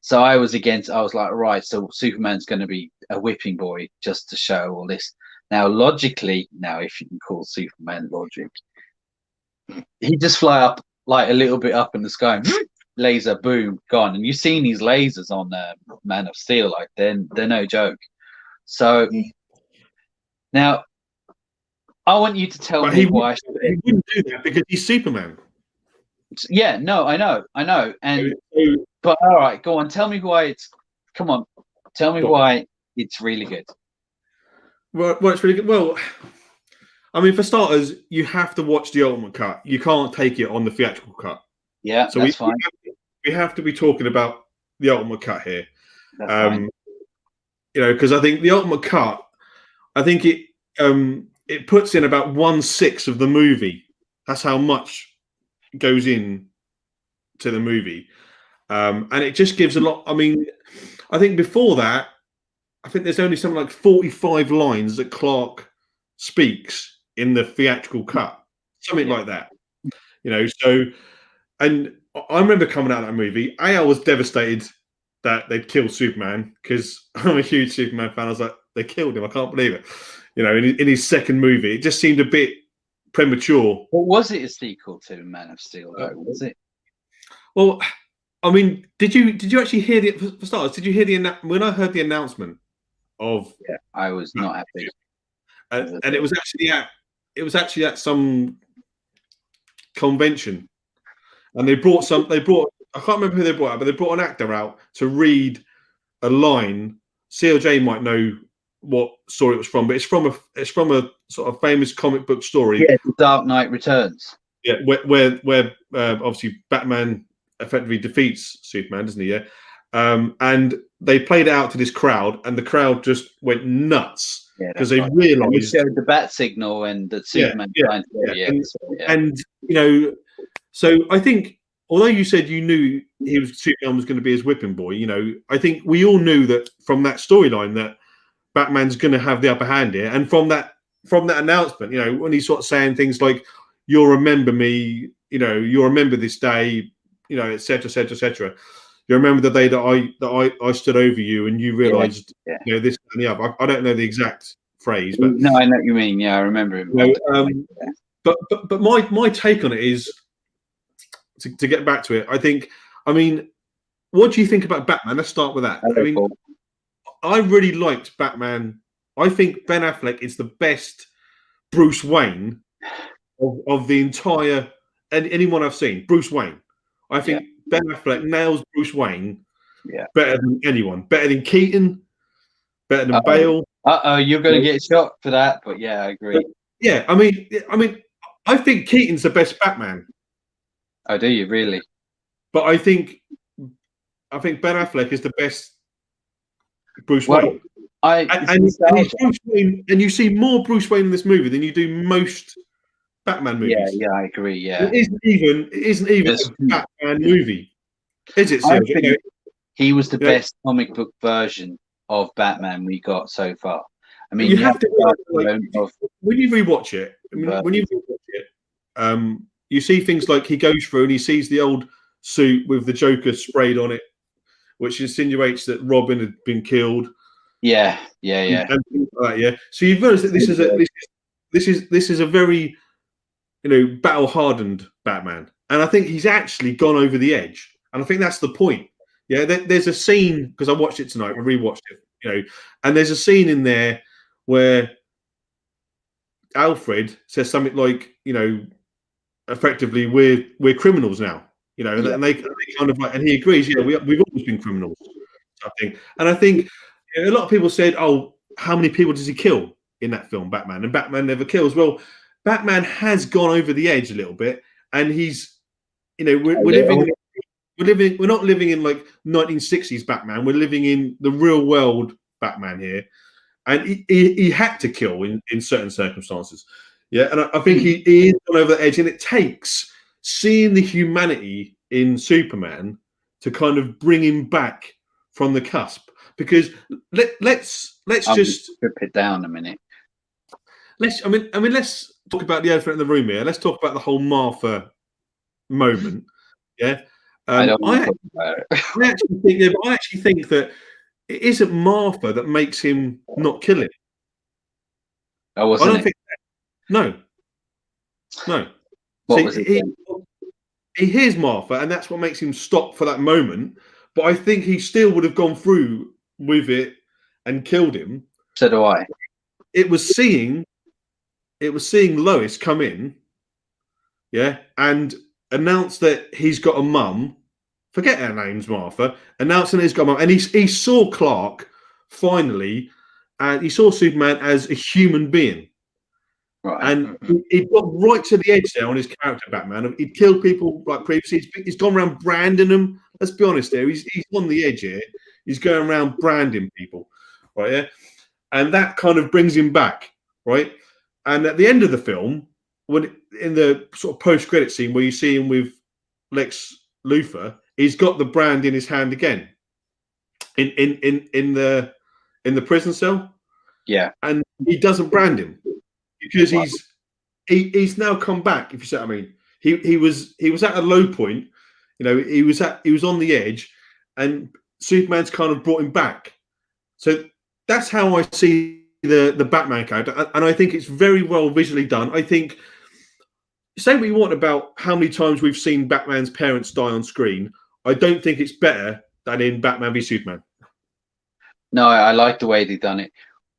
So I was like, right, so Superman's going to be a whipping boy just to show all this. Now, logically, if you can call Superman logic, he just fly up like a little bit up in the sky, and laser, boom, gone. And you've seen these lasers on Man of Steel, like they're no joke. So now, I want you to tell me why. He wouldn't do that because he's Superman. Yeah, no, I know, and. But all right, go on. Tell me why it's. Come on, tell me why it's really good. Well, it's really good. Well, I mean, for starters, you have to watch the Ultimate Cut. You can't take it on the theatrical cut. Yeah, so that's fine. We have to be talking about the Ultimate Cut here. Because I think the Ultimate Cut, I think it puts in about 1/6 of the movie. That's how much goes in to the movie. And it just gives a lot. I mean, I think before that, I think there's only something like 45 lines that Clark speaks in the theatrical cut, something like that. So, and I remember coming out of that movie, I was devastated that they'd killed Superman because I'm a huge Superman fan. I was like, they killed him. I can't believe it. In his second movie, it just seemed a bit premature. Well, was it a sequel to Man of Steel, though? Was it? Well, I mean, did you actually hear for starters? Did you hear when I heard the announcement of? Yeah, I was not happy. And it was actually at some convention, and they brought I can't remember who they brought out, but they brought an actor out to read a line. CLJ might know what story it was from, but it's from a sort of famous comic book story. Yeah, The Dark Knight Returns. Yeah, where obviously Batman effectively defeats Superman, doesn't he? Yeah. And they played it out to this crowd, and the crowd just went nuts because they realised they showed the bat signal and the Superman. So I think although you said you knew Superman was going to be his whipping boy, I think we all knew that from that storyline that Batman's going to have the upper hand here, and from that announcement, when he's sort of saying things like, "You'll remember me," "You'll remember this day," etc., etc., etc. You remember the day that I stood over you and you realised, this and the other. I don't know the exact phrase, but no, I know what you mean. Yeah, I remember it. But my take on it is to get back to it. I mean, what do you think about Batman? Let's start with that. I really liked Batman. I think Ben Affleck is the best Bruce Wayne of the entire anyone I've seen. Bruce Wayne. I think Ben Affleck nails Bruce Wayne better than anyone. Better than Keaton. Better than Bale. You're going to get shot for that, but yeah, I agree. Yeah, I mean, I think Keaton's the best Batman. Oh, do you really? But I think Ben Affleck is the best Bruce Wayne. And you see more Bruce Wayne in this movie than you do most Batman movies. Yeah, I agree. Yeah, it isn't even a Batman movie, is it? I think he was the best comic book version of Batman we got so far. I mean, you have to when you rewatch it. You see things like he goes through and he sees the old suit with the Joker sprayed on it, which insinuates that Robin had been killed. Yeah. And things like that, yeah. So you've noticed that this is a very battle hardened Batman, and I think he's actually gone over the edge, and I think that's the point. Yeah, there's a scene because I watched it tonight, I rewatched it, and there's a scene in there where Alfred says something like, effectively we're criminals now, and they kind of like, and he agrees, we've always been criminals, I think. And I think a lot of people said, oh, how many people does he kill in that film, Batman? And Batman never kills. Well, Batman has gone over the edge a little bit, and he's, we're We're not living in like 1960s Batman. We're living in the real world Batman here, and he had to kill in certain circumstances. Yeah, and I think he is on over the edge, and it takes seeing the humanity in Superman to kind of bring him back from the cusp. Because let's just strip it down a minute. I mean, let's talk about the elephant in the room here. Let's talk about the whole Martha moment. Yeah, I don't want to talk about it. I actually think that it isn't Martha that makes him not kill him. I don't think that. No. What was it? He hears Martha, and that's what makes him stop for that moment. But I think he still would have gone through with it and killed him. So do I. It was seeing Lois come in, yeah, and announce that he's got a mum. Forget her name's Martha. Announcing that he's got a mum, and he saw Clark finally, and he saw Superman as a human being. Right. And he got right to the edge there on his character, Batman. He'd killed people like previously. He's gone around branding them. Let's be honest here. He's on the edge here. He's going around branding people, right? Yeah. And that kind of brings him back, right? And at the end of the film, when in the sort of post-credit scene where you see him with Lex Luthor, he's got the brand in his hand again. In the prison cell. Yeah. And he doesn't brand him. Because he's now come back. If you see what I mean, he was at a low point. You know, he was on the edge, and Superman's kind of brought him back. So that's how I see the Batman character, and I think it's very well visually done. I think say what you want about how many times we've seen Batman's parents die on screen. I don't think it's better than in Batman v Superman. No, I like the way they've done it.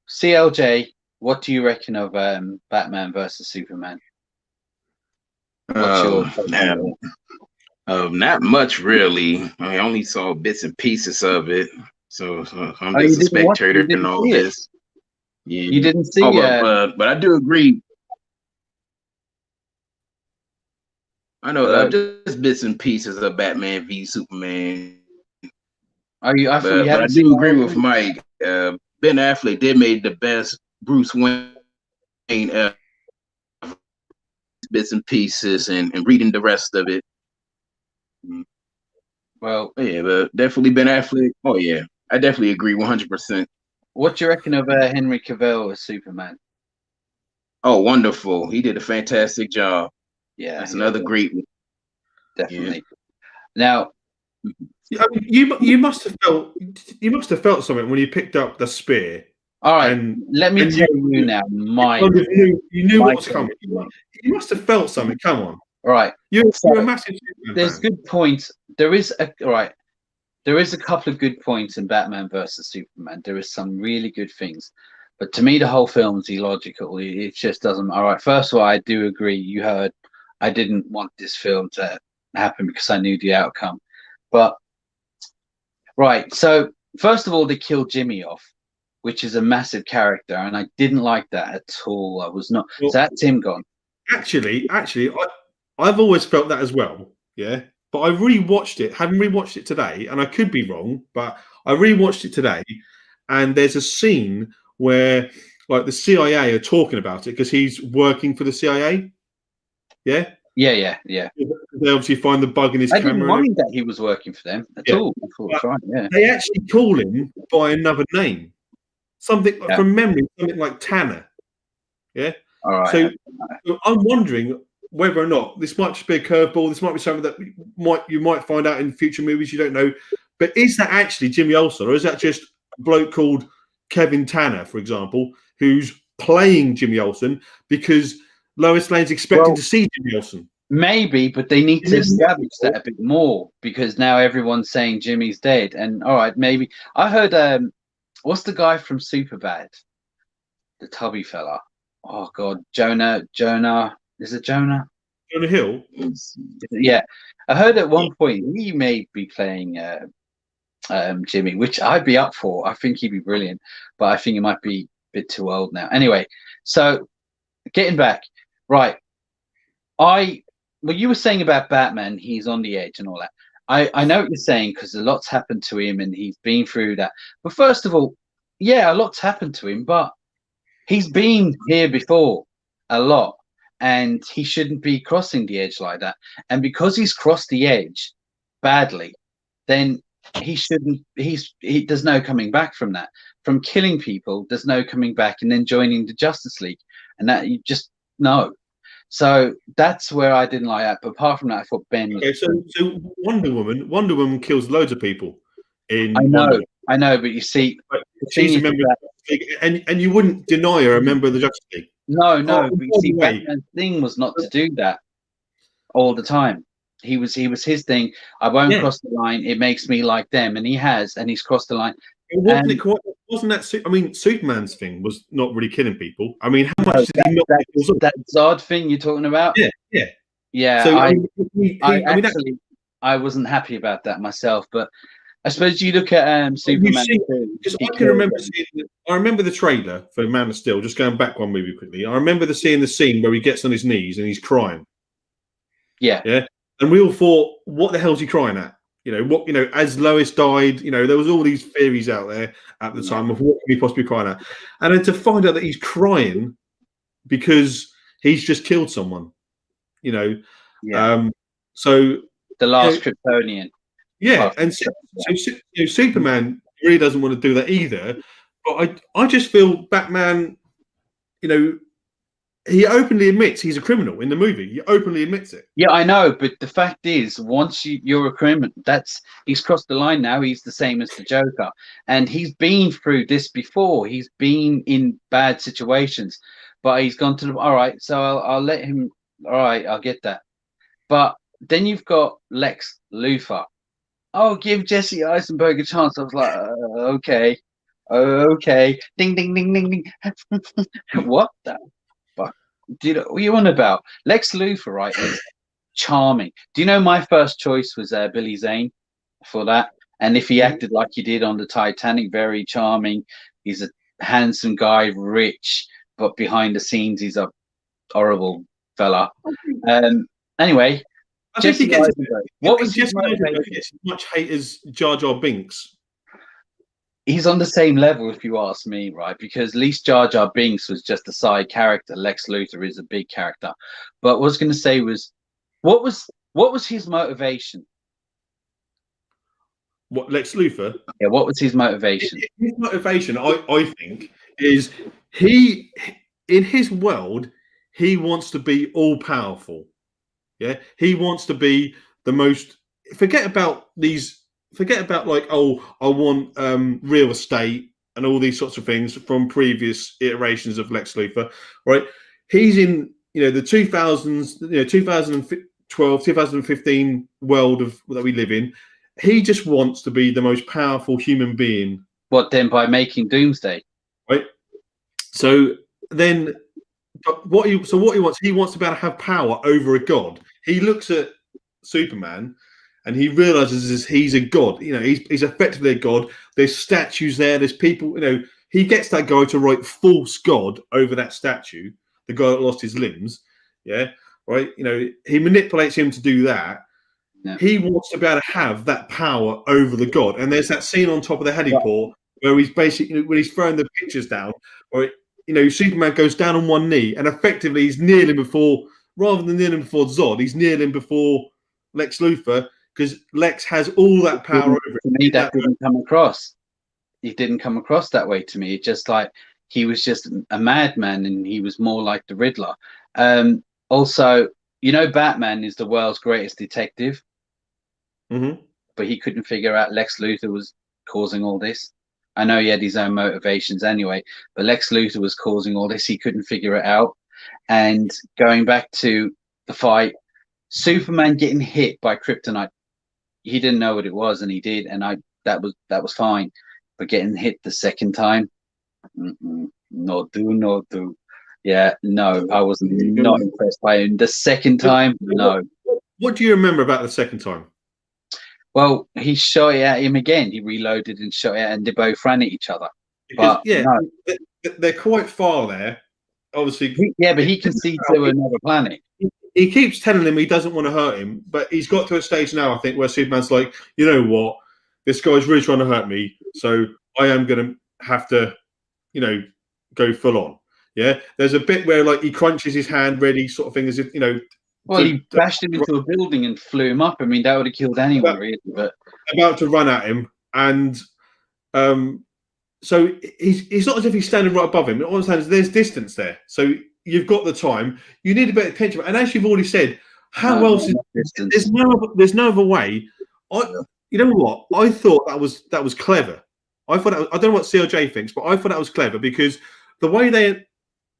CLJ. What do you reckon of Batman versus Superman? Not much, really. I only saw bits and pieces of it, so I'm just a spectator in all this. Yeah. You didn't see it, but I do agree. I know just bits and pieces of Batman v Superman. But I do agree with Mike. Ben Affleck did make the best Bruce Wayne bits and pieces and reading the rest of it. Well, yeah, but definitely Ben Affleck. Oh yeah, I definitely agree 100%. What do you reckon of Henry Cavill as Superman? Oh, wonderful! He did a fantastic job. Yeah, that's another great one. Definitely. Yeah. Now, I mean, you must have felt something when you picked up the spear. All right, let me tell you now, Mike. You knew what was coming. You must have felt something. Come on. All right. You're a massive Superman There's fan. good points. There is a couple of good points in Batman versus Superman. There is some really good things. But to me, the whole film is illogical. It just doesn't. All right. First of all, I do agree. You heard I didn't want this film to happen because I knew the outcome. But, right. So, first of all, they killed Jimmy off, which is a massive character, and I didn't like that at all. I was not. Well, so that's him gone. Actually, I've always felt that as well. Yeah, but I rewatched it. Having rewatched it today, and I could be wrong, but I rewatched it today, and there's a scene where like the CIA are talking about it because he's working for the CIA. Yeah. Yeah. They obviously find the bug in his camera. I didn't mind that he was working for them at all. I thought, right, yeah. They actually call him by another name. Something from memory, something like Tanner. Yeah. All right. So I'm wondering whether or not this might just be a curveball. This might be something that you might find out in future movies. You don't know. But is that actually Jimmy Olsen, or is that just a bloke called Kevin Tanner, for example, who's playing Jimmy Olsen because Lois Lane's expecting to see Jimmy Olsen? Maybe, but they need to establish that a bit more because now everyone's saying Jimmy's dead. And all right, maybe I heard. What's the guy from Superbad? The tubby fella. Oh God, Jonah. Is it Jonah? Jonah Hill. Yeah, I heard at one point he may be playing Jimmy, which I'd be up for. I think he'd be brilliant, but I think he might be a bit too old now. Anyway, so getting back, right? What you were saying about Batman, he's on the edge and all that. I know what you're saying, because a lot's happened to him and he's been through that. But first of all, yeah, a lot's happened to him, but he's been here before a lot, and he shouldn't be crossing the edge like that. And because he's crossed the edge badly, then he shouldn't. There's no coming back from that. From killing people, there's no coming back, and then joining the Justice League, and that you just no. So that's where I didn't like that. But apart from that, I thought Ben. Okay, so Wonder Woman kills loads of people. I know, but you see, she's a member of the Justice League, and you wouldn't deny her a member of the Justice League. No, but you see, Batman's thing was not to do that all the time. He was his thing. I won't cross the line. It makes me like them, and he has, and he's crossed the line. Wasn't that? I mean, Superman's thing was not really killing people. I mean, how much did he not? That Zod thing you're talking about? Yeah. So I wasn't happy about that myself, but I suppose you look at Superman. I remember the trailer for Man of Steel. Just going back one movie quickly. I remember seeing the scene where he gets on his knees and he's crying. Yeah. And we all thought, what the hell is he crying at? As Lois died, there was all these theories out there at the time of what could he possibly crying at. And then to find out that he's crying because he's just killed someone, so the last Kryptonian. Yeah, and so Superman really doesn't want to do that either. But I just feel Batman, he openly admits he's a criminal in the movie. He openly admits it. Yeah, I know, but the fact is, once you're a criminal, he's crossed the line now. He's the same as the Joker, and he's been through this before. He's been in bad situations, but he's gone to all right. So I'll let him. All right, I'll get that. But then you've got Lex Luthor. Oh, give Jesse Eisenberg a chance. I was like, okay. Ding, ding, ding, ding, ding. What the fuck? What are you on about? Lex Luthor, right, is charming. Do you know my first choice was Billy Zane for that? And if he acted like he did on the Titanic, very charming. He's a handsome guy, rich, but behind the scenes, he's a horrible fella. Anyway. Jesse Eisenberg gets as much hate as Jar Jar Binks. He's on the same level, if you ask me, right? Because at least Jar Jar Binks was just a side character. Lex Luthor is a big character. But what I was going to say was, what was his motivation? What, Lex Luthor? Yeah, what was his motivation? His motivation, I think, is he, in his world, he wants to be all powerful. Yeah, he wants to be the most. Forget about like, oh, I want real estate and all these sorts of things from previous iterations of Lex Luthor, right? He's in the 2000s, 2012, 2015 world that we live in. He just wants to be the most powerful human being. What then? By making Doomsday, right? So then. But what he wants to be able to have power over a god. He looks at Superman and he realizes he's a god. He's effectively a god. There's statues there. There's people. He gets that guy to write false god over that statue. The guy that lost his limbs. Yeah, right. He manipulates him to do that. Yeah. He wants to be able to have that power over the god. And there's that scene on top of the heliport where he's basically when he's throwing the pictures down, or Superman goes down on one knee and effectively he's kneeling before, rather than kneeling before Zod, he's kneeling before Lex Luthor because Lex has all that power over it. To me, that didn't come across. It didn't come across that way to me. It just like he was just a madman and he was more like the Riddler. Also, Batman is the world's greatest detective, but he couldn't figure out Lex Luthor was causing all this. I know he had his own motivations anyway, but Lex Luthor was causing all this. He couldn't figure it out. And going back to the fight, Superman getting hit by kryptonite, he didn't know what it was, and he did, and that was fine. But getting hit the second time, no do. Yeah, no, I was not impressed by him. The second time, no. What do you remember about the second time? Well, he shot it at him again. He reloaded and shot it, and they both ran at each other. Because, they're quite far there. Obviously, but he can see to another planet. he keeps telling him he doesn't want to hurt him, but he's got to a stage now, I think, where Superman's like, you know what, this guy's really trying to hurt me, so I am going to have to, you know, go full on. Yeah, there's a bit where like he crunches his hand ready, sort of thing, as if, you know. Well, he bashed him into a building and flew him up. I mean, that would have killed anyone, really. But about to run at him, and so he's not as if he's standing right above him. All I'm saying is there's distance there, so you've got the time. You need a bit of attention, and as you've already said, how else? There's no other way. You know what? I thought that was clever. I thought I don't know what CLJ thinks, but I thought that was clever because the way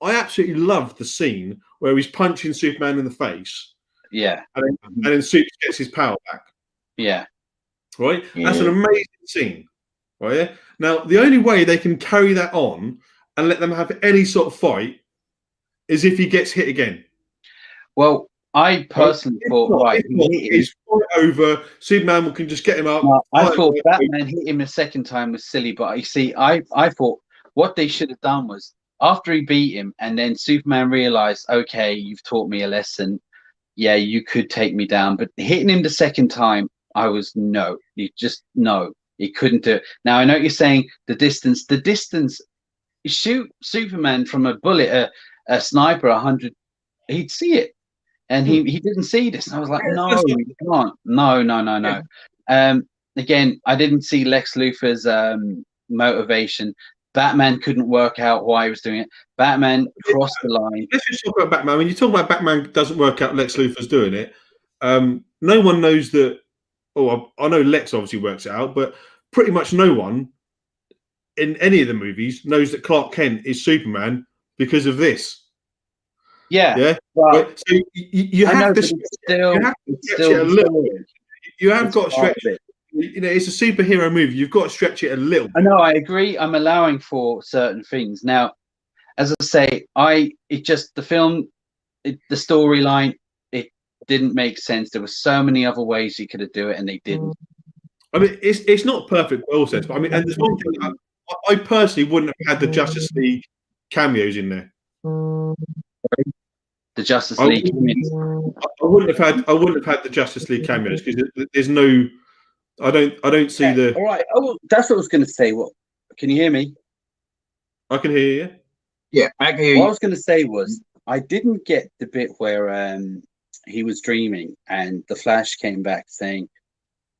I absolutely loved the scene where he's punching Superman in the face. Yeah. And then Super gets his power back. Yeah. Right? Yeah. That's an amazing scene. Right? Now, the only way they can carry that on and let them have any sort of fight is if he gets hit again. Well, I personally thought, he's over. Superman can just get him up. No, I thought Batman hit him a second time was silly, but you see, I thought what they should have done was after he beat him, and then Superman realized, okay, you've taught me a lesson. Yeah, you could take me down, but hitting him the second time, I was no. You just no. He couldn't do it. Now I know what you're saying. The distance. Shoot Superman from a bullet, a sniper, 100. He'd see it. And he didn't see this. And I was like, no, you can't. No. Again, I didn't see Lex Luthor's motivation. Batman couldn't work out why he was doing it. Batman crossed the line. Let's just talk about Batman. When you talk about Batman doesn't work out, Lex Luthor's doing it. No one knows that. Oh, I know Lex obviously works it out, but pretty much no one in any of the movies knows that Clark Kent is Superman because of this. Yeah. Well, so you have to stretch it a little bit. You have got to stretch it. You know, it's a superhero movie. You've got to stretch it a little bit. I know, I agree. I'm allowing for certain things. Now, as I say, the film, the storyline, it didn't make sense. There were so many other ways you could have done it, and they didn't. I mean, it's not perfect by all sense, but I mean, and there's one thing I personally wouldn't have had the Justice League cameos in there. The Justice League. I wouldn't have had the Justice League cameos because there's no. I don't see the. All right. Oh, that's what I was going to say. What? Can you hear me? I can hear you. Yeah, I can hear you. What I was going to say was I didn't get the bit where he was dreaming and the Flash came back saying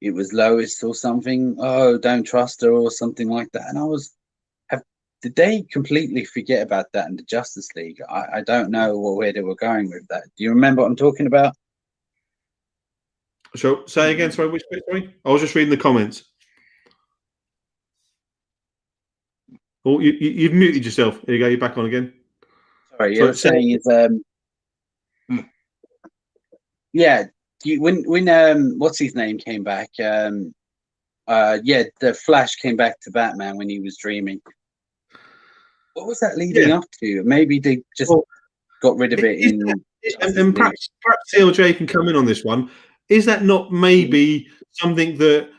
it was Lois or something. Oh, don't trust her or something like that. And I was. Did they completely forget about that in the Justice League? I don't know where they were going with that. Do you remember what I'm talking about? So say again, sorry, which bit? Sorry, I was just reading the comments. Oh, you've muted yourself. Here you go. You're back on again. Sorry, you're saying is yeah. When what's his name came back? The Flash came back to Batman when he was dreaming. What was that leading up to? Maybe they just got rid of it. And perhaps CLJ can come in on this one. Is that not maybe something that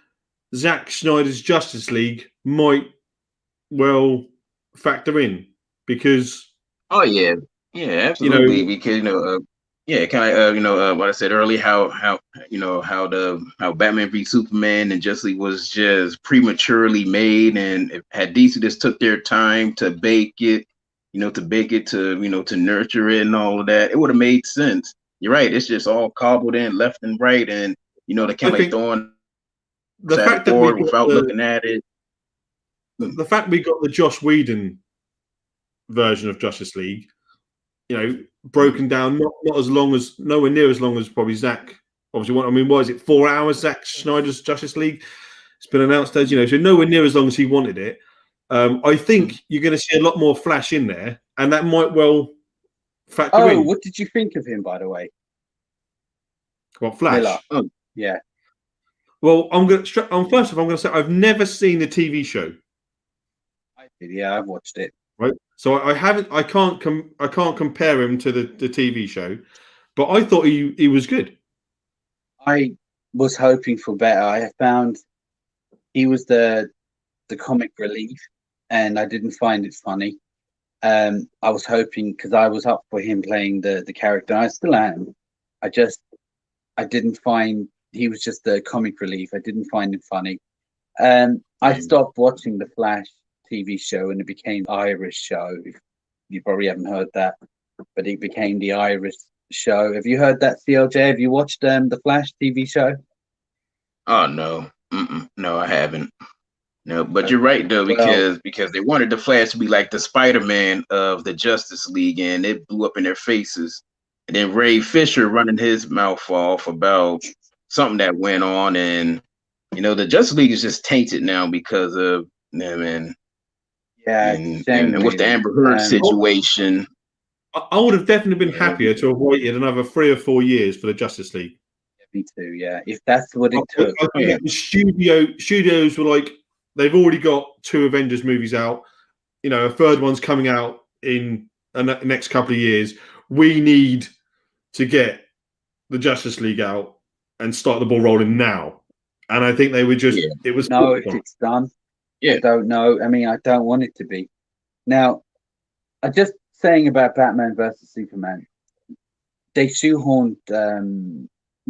Zack Snyder's Justice League might well factor in? Because absolutely. Because kind of what I said earlier, how Batman v Superman and Justice League was just prematurely made, and had DC just took their time to bake it, to nurture it and all of that, it would have made sense. You're right. It's just all cobbled in left and right, and they kind of like throwing the fact that forward without looking at it. The fact we got the Joss Whedon version of Justice League, broken down, not as long as, nowhere near as long as probably Zack obviously wanted. I mean, what is it, 4 hours? Zack Snyder's Justice League. It's been announced as so nowhere near as long as he wanted it. I think you're going to see a lot more Flash in there, and that might well factor in. What did you think of him, by the way? What, Flash? Oh, yeah. Well, first of all, I'm going to say I've never seen the TV show. I did, yeah, I've watched it. Right, so I can't compare him to the TV show, but I thought he was good. I was hoping for better. I found he was the comic relief, and I didn't find it funny. I was hoping, because I was up for him playing the character. I still am. I didn't find he was just a comic relief. I didn't find him funny. I stopped watching the Flash TV show and it became Irish show. You probably haven't heard that, but it became the Irish show. Have you heard that, CLJ? Have you watched the Flash TV show? Oh no, no, I haven't. No, but you're right though, because they wanted the Flash to be like the Spider-Man of the Justice League, and it blew up in their faces. And then Ray Fisher running his mouth off about something that went on, and the Justice League is just tainted now because of them, and with the Amber Heard situation. I would have definitely been happier to have waited another 3 or 4 years for the Justice League. Me too, yeah. If that's what it took. I think the studios were like, they've already got 2 Avengers movies out. A third one's coming out in the next couple of years. We need to get the Justice League out and start the ball rolling now. And I think they were just, it was. No, if it's done. Yeah. I don't know. I mean, I don't want it to be. Now, I just saying about Batman versus Superman, they shoehorned.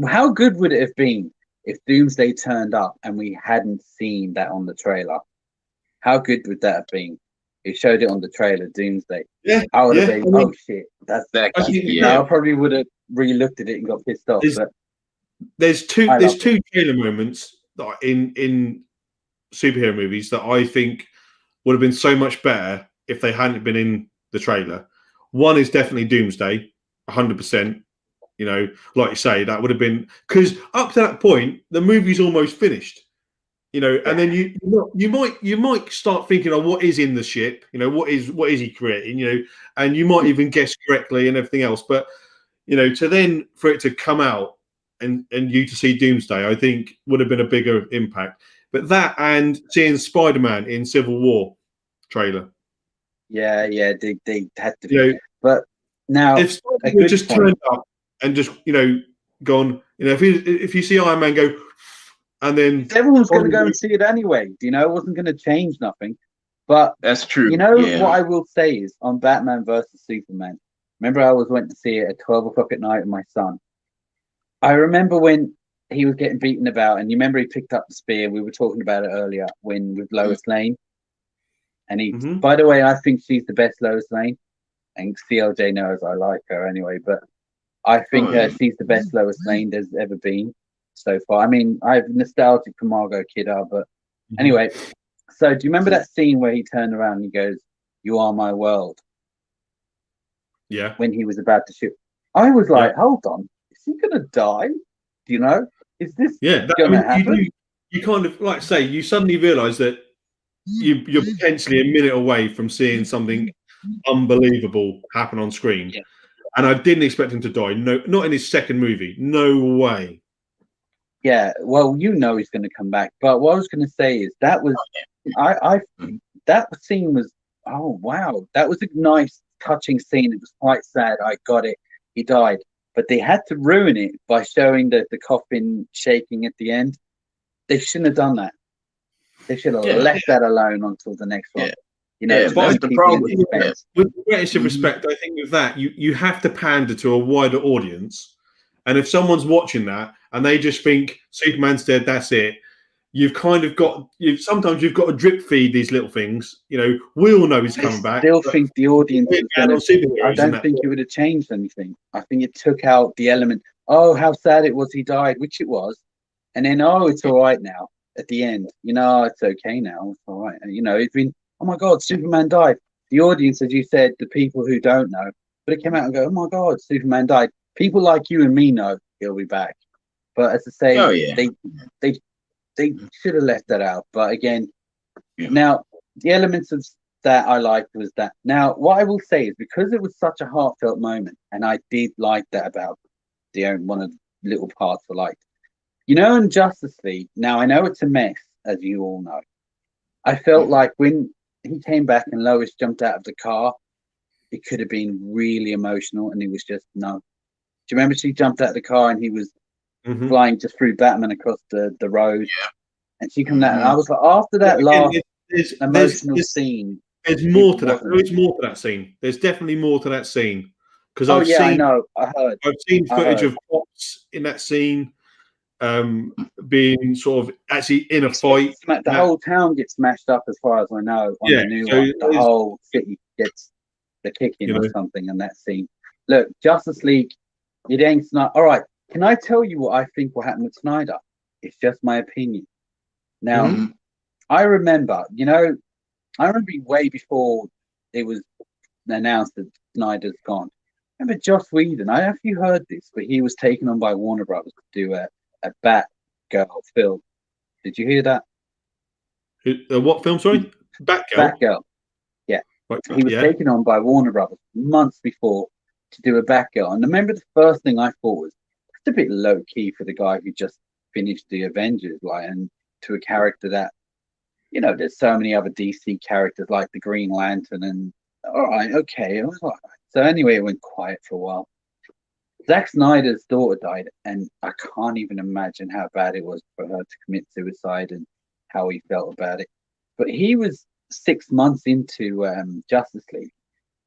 How good would it have been if Doomsday turned up and we hadn't seen that on the trailer? How good would that have been? It showed it on the trailer, Doomsday. Yeah, I would have been, oh shit, that's that. Yeah. I probably would have re-looked at it and got pissed off. There's two trailer moments that in superhero movies that I think would have been so much better if they hadn't been in the trailer. One is definitely Doomsday, 100%. Like you say, that would have been, because up to that point the movie's almost finished. And then you might start thinking, oh, what is in the ship? What is he creating? And you might even guess correctly and everything else. But to then for it to come out and you to see Doomsday, I think would have been a bigger impact. But that and seeing Spider-Man in Civil War trailer. Yeah, they had to do. But now, if Spider-Man just turned up and just gone, if you see Iron Man go, and then everyone's going to go and see it anyway. It wasn't going to change nothing. But that's true. What I will say is on Batman versus Superman. Remember, I went to see it at 12 o'clock at night with my son. I remember when he was getting beaten about, and you remember he picked up the spear. We were talking about it earlier with Lois Lane. And he, by the way, I think she's the best Lois Lane. And CLJ knows I like her anyway, but I think she's the best Lois Lane there's ever been so far. I mean, I'm nostalgic for Margot Kidder, but anyway. So do you remember that scene where he turned around and he goes, "You are my world"? Yeah. When he was about to shoot, I was like, "Hold on, is he gonna die? Is this gonna happen?" You kind of, like say, you suddenly realise that you're potentially a minute away from seeing something unbelievable happen on screen. Yeah. And I didn't expect him to die. No, not in his second movie. No way. Yeah, well, he's going to come back. But what I was going to say is that was, that scene was, oh wow, that was a nice, touching scene. It was quite sad. I got it. He died, but they had to ruin it by showing the coffin shaking at the end. They shouldn't have done that. They should have left that alone until the next one. That's the problem. With the greatest of respect, I think with that, you have to pander to a wider audience. And if someone's watching that and they just think Superman's dead, that's it. You've kind of got. Sometimes you've got to drip feed these little things. We all know he's coming back. I still think the audience. I don't think it would have changed anything. I think it took out the element. Oh, how sad it was he died, which it was, and then it's all right now. At the end, it's okay now. It's all right. It's been. Oh my God, Superman died. The audience, as you said, the people who don't know, but it came out and go, oh my God, Superman died. People like you and me know he'll be back. But as I say, they should have left that out. But again, now the elements of that I liked was that. Now, what I will say is because it was such a heartfelt moment, and I did like that about one of the little parts I liked. In Justice League, now I know it's a mess, as you all know. I felt like when he came back and Lois jumped out of the car, it could have been really emotional, and it was just no. Do you remember she jumped out of the car and he was flying just through Batman across the road? Yeah. And she came out, and I was like, after that last emotional scene. There's more to that. There is more to that scene. There's definitely more to that scene. because I know. I've seen footage of Pops in that scene, being sort of actually in a fight. The whole town gets smashed up, as far as I know. On the new one, the whole city gets the kicking or something in that scene. Look, Justice League, it ain't Snyder. All right, can I tell you what I think will happen with Snyder? It's just my opinion. Now, I remember way before it was announced that Snyder's gone. I remember Joss Whedon. I don't know if you heard this, but he was taken on by Warner Brothers to do a Batgirl film. Did you hear that? What film? Sorry, Batgirl. Batgirl. Yeah, he was taken on by Warner Brothers months before to do a Batgirl. And I remember the first thing I thought was, it's a bit low key for the guy who just finished the Avengers, like, and to a character that, there's so many other DC characters like the Green Lantern, and all right, okay. All right. So anyway, it went quiet for a while. Zack Snyder's daughter died, and I can't even imagine how bad it was for her to commit suicide and how he felt about it. But he was 6 months into Justice League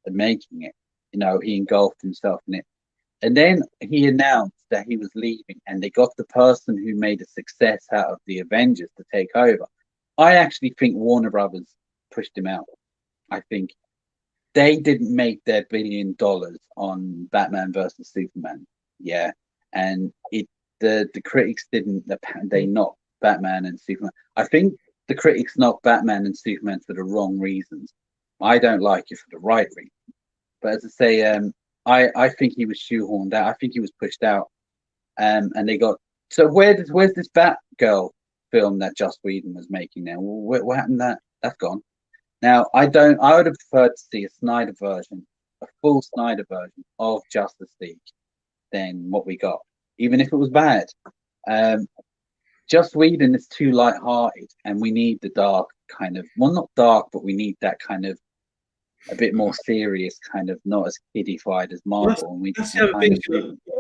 and making it. He engulfed himself in it. And then he announced that he was leaving, and they got the person who made a success out of the Avengers to take over. I actually think Warner Brothers pushed him out. I think they didn't make their $1 billion on Batman versus Superman. Yeah. And the critics they knocked Batman and Superman. I think the critics knocked Batman and Superman for the wrong reasons. I don't like it for the right reason. But as I say, I think he was shoehorned out. I think he was pushed out. And they got, so where's this Batgirl film that Joss Whedon was making now? What happened to that? That's gone. Now, I would have preferred to see a Snyder version, a full Snyder version of Justice League than what we got, even if it was bad. Joss Whedon is too light-hearted, and we need the dark kind of, well, not dark, but we need that kind of a bit more serious, kind of not as kiddified as Marvel. That's the other thing.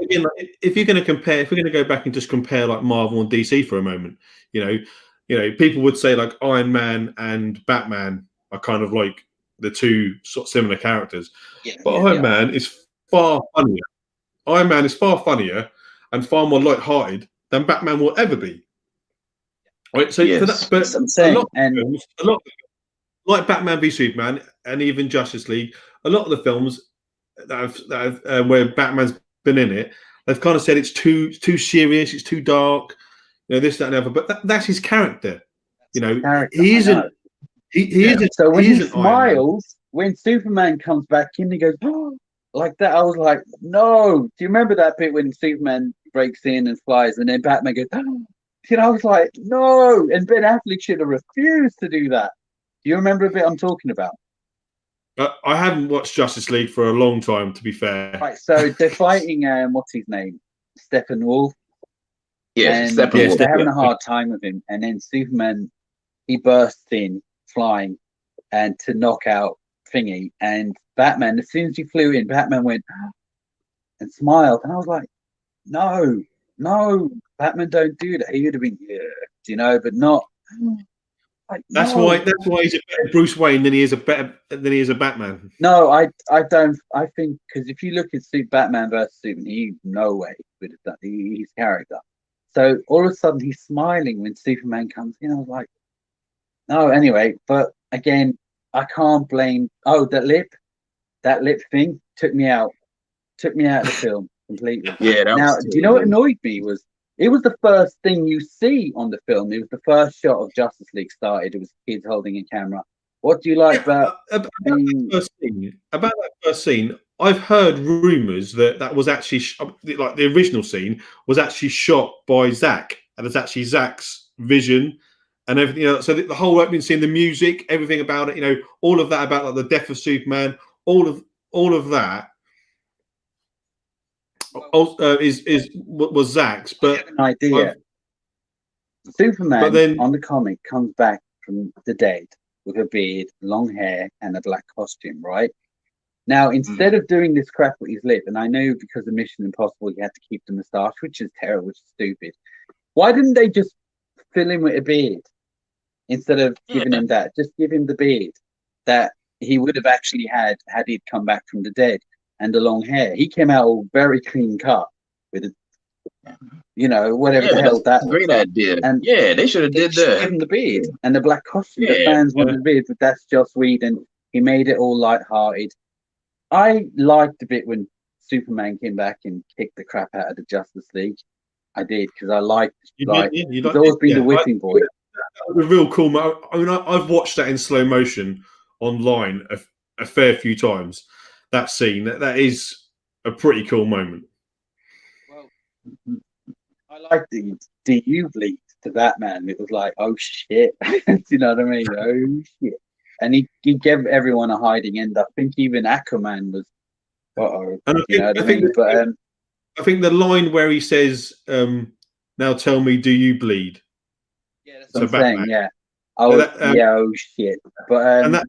Again, if you're going to compare, if we're going to go back and just compare like Marvel and DC for a moment, people would say like Iron Man and Batman are kind of like the two sort of similar characters, but Iron Man is far funnier. Iron Man is far funnier and far more light-hearted than Batman will ever be. Right, so for that, but I'm saying, a lot like Batman v Superman and even Justice League, a lot of the films that have where Batman's been in it, they've kind of said it's too serious, it's too dark, this, that, and the other. But that's his character. He isn't. He isn't. So when he smiles, when Superman comes back in, he goes, oh, like that. I was like, no. Do you remember that bit when Superman breaks in and flies, and then Batman goes, oh. I was like, no. And Ben Affleck should have refused to do that. Do you remember a bit I'm talking about? I haven't watched Justice League for a long time, to be fair. Right, so they're fighting, what's his name? Steppenwolf. Yeah, Steppenwolf. They're having a hard time with him. And then Superman, he bursts in, flying, and to knock out Thingy. And Batman, as soon as he flew in, Batman went and smiled. And I was like, no, Batman don't do that. He would have been, but not... Like, that's why he's a better Bruce Wayne than he is a Batman. No, I don't. I think because if you look at Batman versus Superman, he no way would have done his character. So all of a sudden he's smiling when Superman comes in. I was like, no. Anyway, but again, I can't blame. Oh, that lip thing took me out of the film completely. Yeah. Now, do you know what annoyed me was? It was the first thing you see on the film. It was the first shot of Justice League started. It was kids holding a camera. What do you like about that first scene? I've heard rumours that was actually like the original scene was actually shot by Zack, and it's actually Zack's vision and everything. So the whole opening scene, the music, everything about it, all of that about like the death of Superman, all of that. Was Zack's, but an idea. Superman but then, on the comic comes back from the dead with a beard, long hair, and a black costume, right? Now, instead of doing this crap with his lip, and I know because of Mission Impossible he had to keep the moustache, which is terrible, which is stupid. Why didn't they just fill him with a beard instead of giving him that? Just give him the beard that he would have actually had he'd come back from the dead. and the long hair. He came out all very clean cut with a, whatever the hell that was. Great idea. And yeah, they should have did that. Give him the beard and the black costume. The fans wanted the beard, but that's Joss Whedon. He made it all lighthearted. I liked the bit when Superman came back and kicked the crap out of the Justice League. I did, because I liked. He's always been the whipping boy. That was a real cool moment. I mean, I've watched that in slow motion online a fair few times. That scene, that is a pretty cool moment. Well, I like the DU bleed to Batman. It was like, oh shit, do you know what I mean? Oh shit, and he gave everyone a hiding end. I think even Aquaman was. I think the line where he says, "Now tell me, do you bleed?" Yeah, that's what I'm saying. Yeah. Oh shit! But and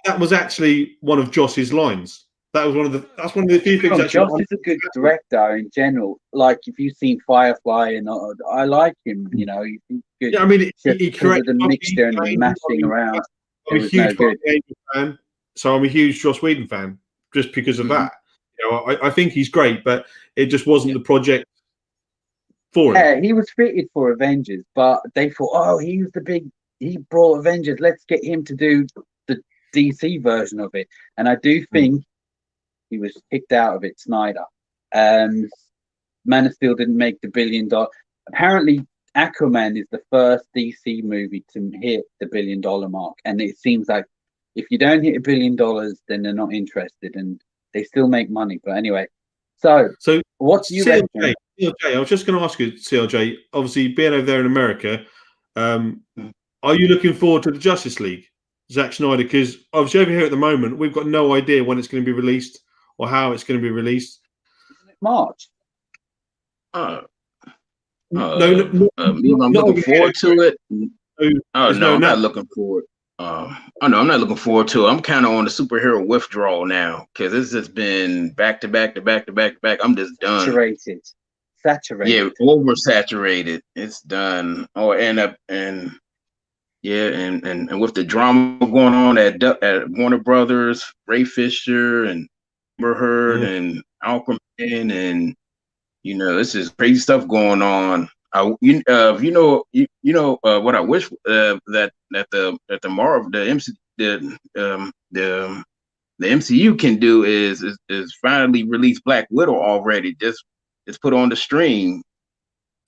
that was actually one of Joss's lines. That's one of the few things. Joss is a good director in general. Like if you've seen Firefly, and I like him. He's good. Yeah, I mean, he corrected the mixture and the mashing around. I'm a huge fan, so I'm a huge Joss Whedon fan just because of that. I think he's great, but it just wasn't the project for him. Yeah, he was fitted for Avengers, but they thought, oh, he brought Avengers. Let's get him to do the DC version of it. And I do think he was kicked out of it, Snyder. Man of Steel didn't make the $1 billion. Apparently, Aquaman is the first DC movie to hit the $1 billion mark. And it seems like if you don't hit $1 billion, then they're not interested. And they still make money. But anyway, so what's you CLJ, I was just going to ask you, CLJ, obviously being over there in America, are you looking forward to the Justice League, Zack Snyder? Because obviously over here at the moment, we've got no idea when it's going to be released or how it's going to be released. March. I'm looking forward to it. I'm not looking forward. I'm not looking forward to it. I'm kind of on the superhero withdrawal now because it's just been back to back. I'm just done. Saturated. Yeah, oversaturated. It's done. And with the drama going on at Warner Brothers, Ray Fisher and Amber Heard and Aquaman, and this is crazy stuff going on. What I wish that the Marvel, the MCU can do is finally release Black Widow already. Just put on the stream.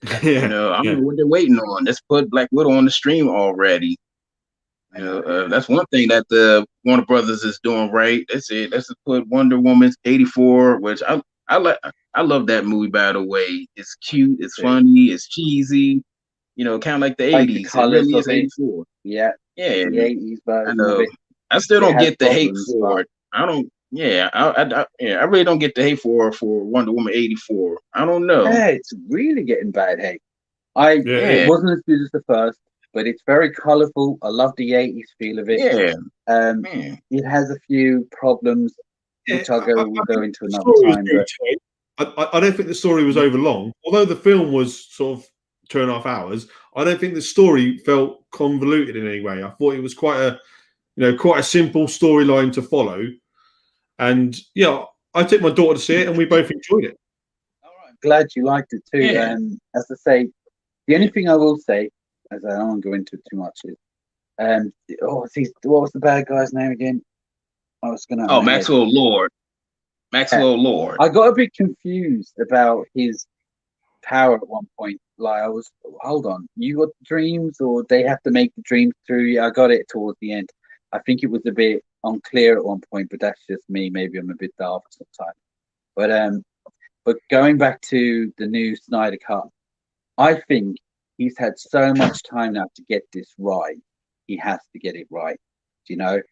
I don't know what they're waiting on. Let's put Black Widow on the stream already. That's one thing that the Warner Brothers is doing right. That's it. Let's put Wonder Woman's 84, which I like. I love that movie, by the way. It's cute, it's funny, it's cheesy. Kind of like the 80s. It really is 84. Yeah. Yeah. The 80s version of it. I still don't get the hate for it. I don't. Yeah. I really don't get the hate for Wonder Woman 84. I don't know. Yeah, it's really getting bad hate. It wasn't as good as the first, but it's very colorful. I love the 80s feel of it. Yeah. It has a few problems, which we'll go into another time. I don't think the story was overlong. Although the film was sort of 2.5 hours, I don't think the story felt convoluted in any way. I thought it was quite a simple storyline to follow. And I took my daughter to see it, and we both enjoyed it. All right, glad you liked it too. Yeah. As I say, the only thing I will say, as I don't want to go into it too much, is what was the bad guy's name again? Maxwell Lord. Maxwell Lord. I got a bit confused about his power at one point. Like hold on, you got dreams, or they have to make the dreams through? I got it towards the end. I think it was a bit unclear at one point, but that's just me. Maybe I'm a bit daft sometimes. But going back to the new Snyder Cut, I think he's had so much time now to get this right. He has to get it right. I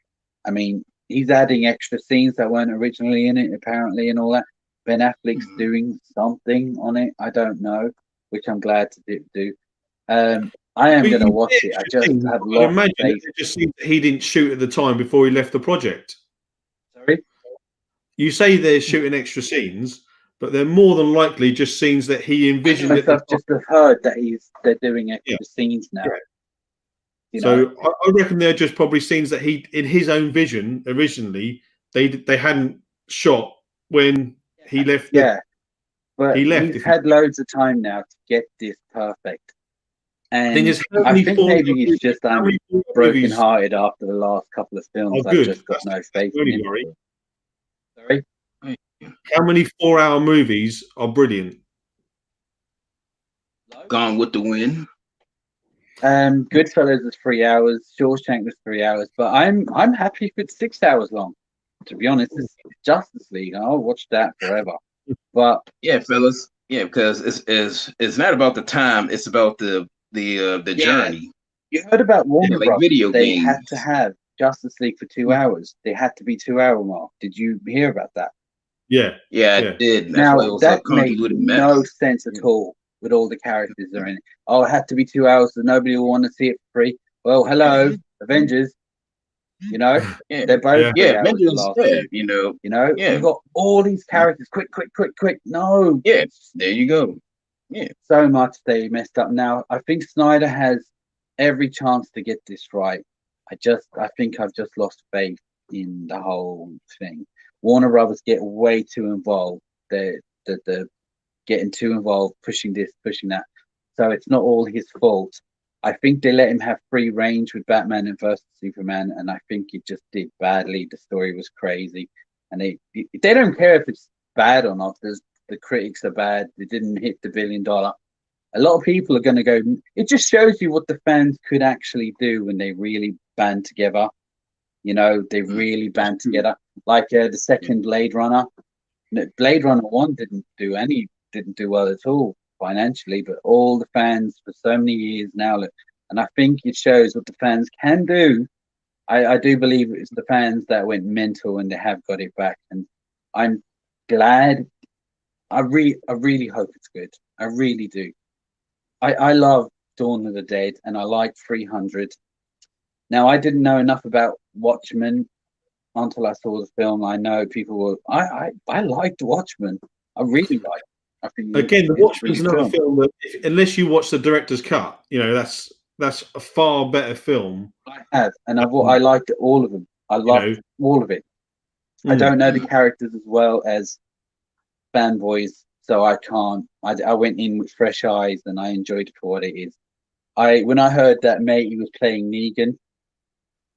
mean, he's adding extra scenes that weren't originally in it, apparently, and all that. Ben Affleck's doing something on it. I don't know, which I'm glad to do. I am going to watch it. I just have lots of faith. It just seems that he didn't shoot at the time before he left the project. Sorry? You say they're shooting extra scenes, but they're more than likely just scenes that he envisioned. I've just heard that they're doing extra scenes now. Yeah. So I reckon they're just probably scenes that he, in his own vision, originally they hadn't shot when he left. But he's had loads of time now to get this perfect. And I think maybe he's just broken-hearted after the last couple of films. I've just got no faith in him. Sorry? How many 4-hour movies are brilliant? Gone with the Wind. Goodfellas is 3 hours. Shawshank was 3 hours. But I'm happy if it's 6 hours long. To be honest, it's Justice League. I'll watch that forever. But yeah, fellas, because it's not about the time; it's about the journey. You heard about Warner Bros. Video they games. Had to have Justice League for 2 hours. They had to be 2 hour mark. Did you hear about that? Yeah, I did. That's now that made no sense at all with all the characters that are in it. Oh, it had to be 2 hours, so nobody will want to see it for free. Well, hello, Avengers. You know, they're both Avengers. You've got all these characters. Quick. No. Yeah, there you go. Yeah, so much they messed up. Now I think Snyder has every chance to get this right. I think I've just lost faith in the whole thing. Warner Brothers get way too involved. They're getting too involved, pushing this, pushing that. So it's not all his fault. I think they let him have free range with Batman and versus Superman, and I think it just did badly. The story was crazy, and they don't care if it's bad or not. The critics are bad. They didn't hit the $1 billion. A lot of people are going to go. It just shows you what the fans could actually do when they really band together. They really band together. Like the second Blade Runner. Blade Runner 1 didn't do well at all financially, but all the fans for so many years now, and I think it shows what the fans can do. I do believe it's the fans that went mental and they have got it back, and I'm glad. I really hope it's good. I really do. I love Dawn of the Dead and I like 300. Now I didn't know enough about Watchmen until I saw the film. I know people were. I liked Watchmen. I really liked. Again, The Watchmen's another film that, unless you watch the director's cut, that's a far better film. I have, and I liked all of them. I liked all of it. I don't know the characters as well as fanboys, so I can't. I went in with fresh eyes, and I enjoyed it for what it is. When I heard that he was playing Negan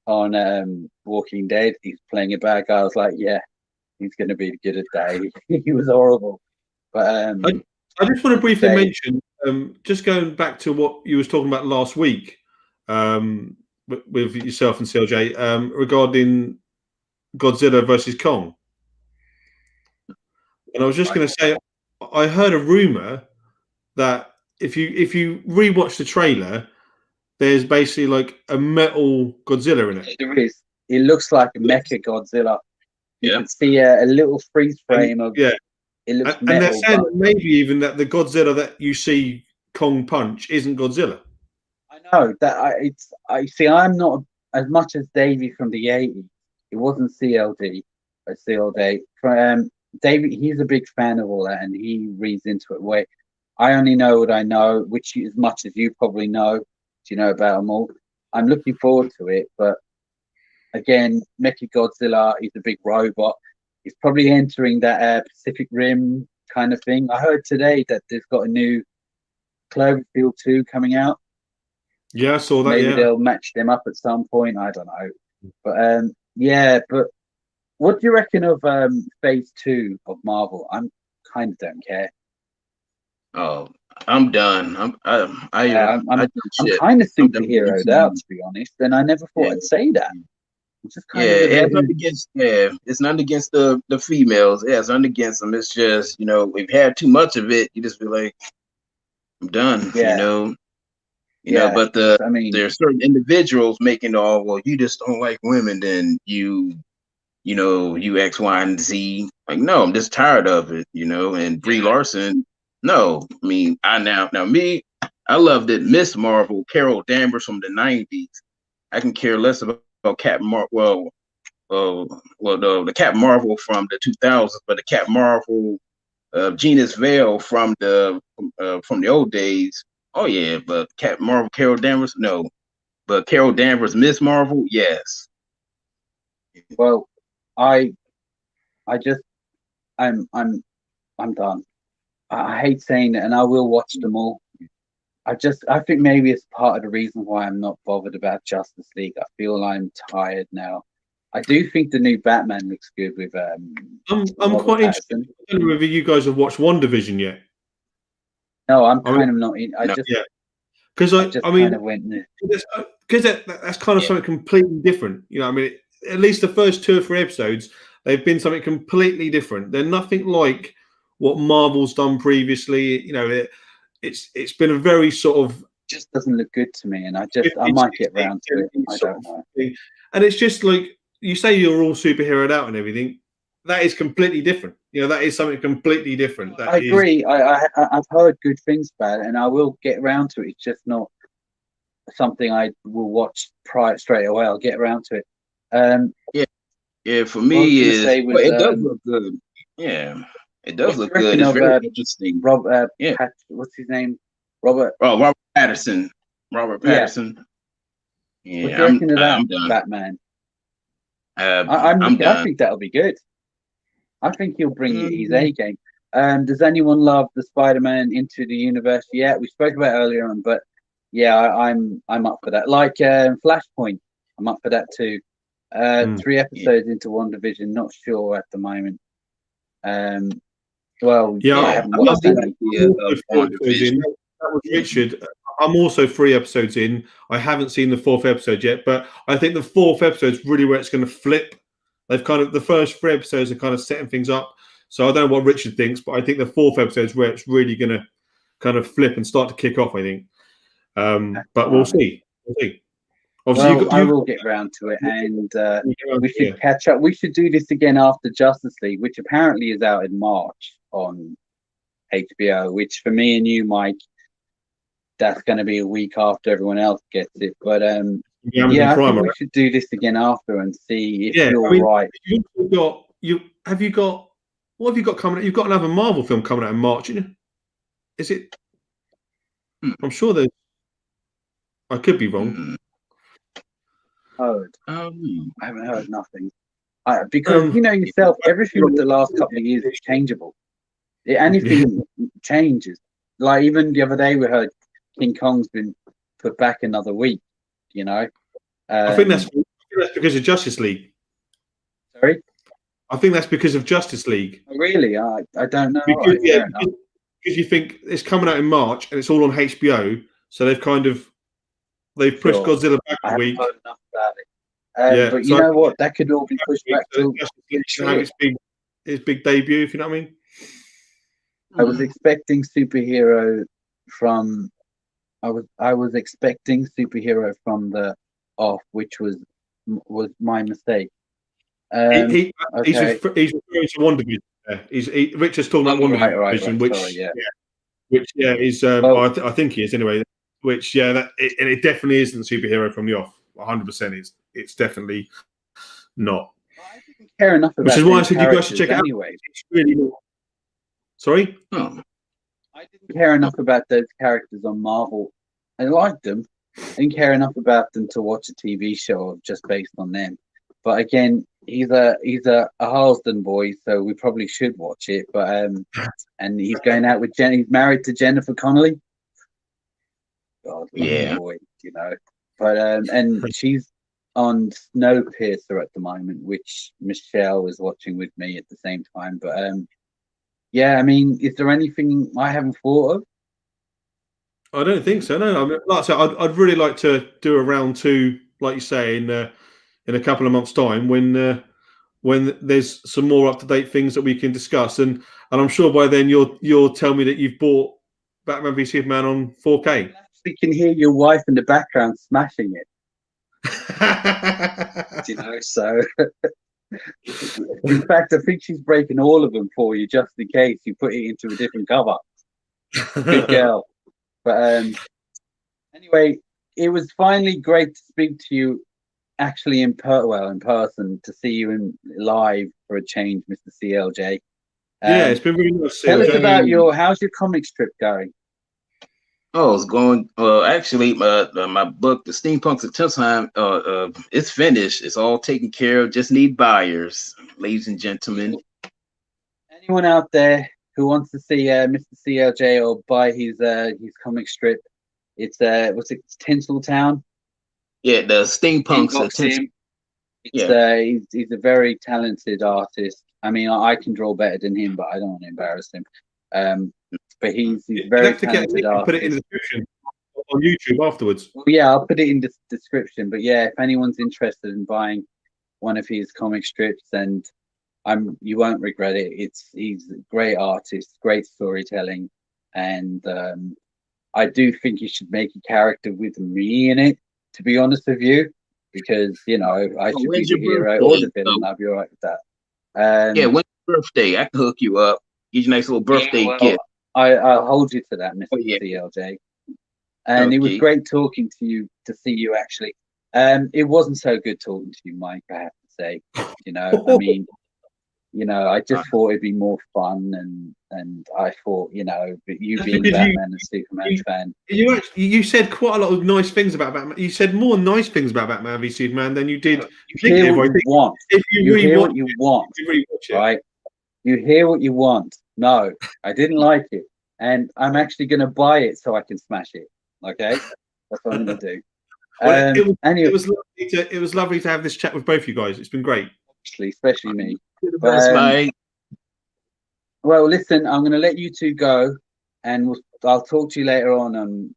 on Walking Dead, he's playing a bad guy. I was like, yeah, he's going to be good at that. He was horrible. But I just want to briefly mention, just going back to what you was talking about last week with yourself and CLJ regarding Godzilla versus Kong. And I was just going to say, I heard a rumor that if you rewatch the trailer, there's basically like a metal Godzilla in it. There is. It looks like a mecha Godzilla. You can see a little freeze frame of. Yeah. It looks metal, and they're saying that maybe even that the Godzilla that you see Kong punch isn't Godzilla. I know that I see. I'm not as much as Davey from the 80s. It wasn't CLD or CLD. David, he's a big fan of all that, and he reads into it. Where I only know what I know, which as much as you probably know, about them all. I'm looking forward to it, but again, Mechagodzilla is a big robot. He's probably entering that Pacific Rim kind of thing. I heard today that they've got a new Cloverfield 2 coming out. Yeah, I saw that. Maybe they'll match them up at some point. I don't know, but but what do you reckon of Phase 2 of Marvel? I'm kind of don't care. Oh, I'm done. I'm kind of superheroed out, to be honest, and I never thought I'd say that. It's not against the females. Yeah, it's not against them. It's just if you've had too much of it, you just be like, I'm done. But there's certain individuals making you just don't like women, then you X, Y, and Z. Like, no, I'm just tired of it. And Brie Larson. No, I mean, I loved it. Miss Marvel, Carol Danvers from the 90s. I can care less about Captain Marvel. The Captain Marvel from the 2000s, but the Captain Marvel, Genius Vale from the old days. Oh yeah, but Captain Marvel, Carol Danvers, no. But Carol Danvers, Miss Marvel, yes. Well, I I'm done. I hate saying it, and I will watch them all. I think maybe it's part of the reason why I'm not bothered about Justice League. I feel I'm tired now. I do think the new Batman looks good with. I'm quite interested. I don't know whether you guys have watched WandaVision yet. No, I'm kind of not in. Because I mean, kind of went because that's kind of something completely different. You know, I mean, at least the first 2 or 3 episodes, they've been something completely different. They're nothing like what Marvel's done previously. You know, it's been a very sort of just doesn't look good to me, and I might get round to it. I don't know. And it's just like you say, you're all superheroed out and everything. That is completely different. You know, that is something completely different. I agree. I've heard good things about it, and I will get around to it. It's just not something I will watch straight away. I'll get around to it. Yeah. For me, it does look good. Yeah, it does look good. It's very interesting. What's his name? Robert Pattinson. Robert Pattinson. Yeah, I'm done. Batman. I'm done. I think that'll be good. I think he'll bring his A game. Does anyone love the Spider-Man Into the Universe yet? We spoke about it earlier on, but yeah, I'm up for that. Like Flashpoint, I'm up for that too. 3 episodes into WandaVision, not sure at the moment. I haven't watched any. That was Richard. I'm also 3 episodes in. I haven't seen the 4th episode yet, but I think the 4th episode is really where it's going to flip. They've the first 3 episodes are kind of setting things up. So I don't know what Richard thinks, but I think the 4th episode is where it's really going to kind of flip and start to kick off, I think. But we'll see. Obviously, I will get round to it, and we should catch up. We should do this again after Justice League, which apparently is out in March on HBO, which for me and you, Mike, that's going to be a week after everyone else gets it. But I think we should do this again after and see if you're right. What have you got coming out? You've got another Marvel film coming out in March, is it? I'm sure there's. I could be wrong. I haven't heard nothing. Because you know yourself, everything with the last couple of years is changeable. Anything changes. Like even the other day, we heard King Kong's been put back another week. You know, I think that's because of Justice League. Sorry, I think that's because of Justice League. Really, I don't know. Because you think it's coming out in March and it's all on HBO, so they've pushed Godzilla back a week. Heard enough about it. But you know what? That could all be pushed back to his big debut. If you know what I mean. I was expecting superhero from. I was expecting superhero from the off, which was my mistake. He's referring to WandaVision. Richard's talking about WandaVision, which is I think he is anyway. Which it definitely isn't superhero from the off. 100%. It's definitely not. I didn't care enough about. Which is why I said you guys should check it out. It's really not. Sorry. I didn't care enough about those characters on Marvel. I liked them. I didn't care enough about them to watch a TV show just based on them. But again, he's a Harlesden boy, so we probably should watch it. But and he's going out with he's married to Jennifer Connelly. God, boy, you know. But and she's on Snowpiercer at the moment, which Michelle is watching with me at the same time. But I mean, is there anything I haven't thought of? I don't think so. No, I mean, like I said, I'd really like to do a round 2, like you say, in a couple of months' time when there's some more up to date things that we can discuss, and I'm sure by then you'll tell me that you've bought Batman v Superman on 4K. We can hear your wife in the background smashing it. You know, so in fact, I think she's breaking all of them for you just in case you put it into a different cover. Good girl. But anyway, it was finally great to speak to you actually in person, to see you live for a change, Mr. CLJ. It's been really nice. Tell us about how's your comic strip going? Oh, it's going. Actually, my book, The Steampunks of Tensheim, it's finished. It's all taken care of. Just need buyers, ladies and gentlemen. anyone out there who wants to see Mr. CLJ or buy his comic strip, it's what's it, Tinseltown? Yeah, the steampunks. He's a very talented artist. I mean, I can draw better than him, but I don't want to embarrass him. But he's very talented artist. Put it in the description on YouTube afterwards. Well, yeah, I'll put it in the description. But yeah, if anyone's interested in buying one of his comic strips, and you won't regret it. He's a great artist, great storytelling, and I do think you should make a character with me in it. To be honest with you, because I should be the hero or the villain. I'll be all right with that. Yeah, when's your birthday? I can hook you up. Get you a nice little birthday gift. I'll hold you to that, Mr. CLJ. And it was great talking to you, to see you actually. It wasn't so good talking to you, Mike, I have to say. I mean, I just thought it'd be more fun, and I thought, but you being Batman and Superman fan. You said quite a lot of nice things about Batman. You said more nice things about Batman v Superman than you did. You hear what you want. You hear what you want, right? You hear what you want. No, I didn't like it, and I'm actually going to buy it so I can smash it. Okay, that's what I'm going to do. It was lovely to have this chat with both you guys. It's been great, especially me. Well, listen, I'm going to let you two go, and I'll talk to you later on and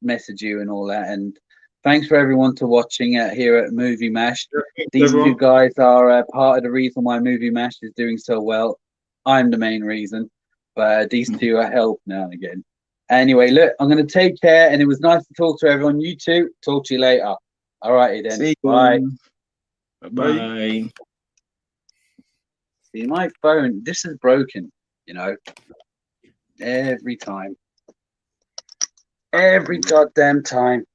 message you and all that. And thanks for everyone to watching here at Movie Mash. These two guys are part of the reason why Movie Mash is doing so well. I'm the main reason, but these two are help now and again. Anyway, look, I'm going to take care, and it was nice to talk to everyone. You two, talk to you later. All righty then. See you. Bye. Bye. See, my phone, this is broken, every time. Every goddamn time.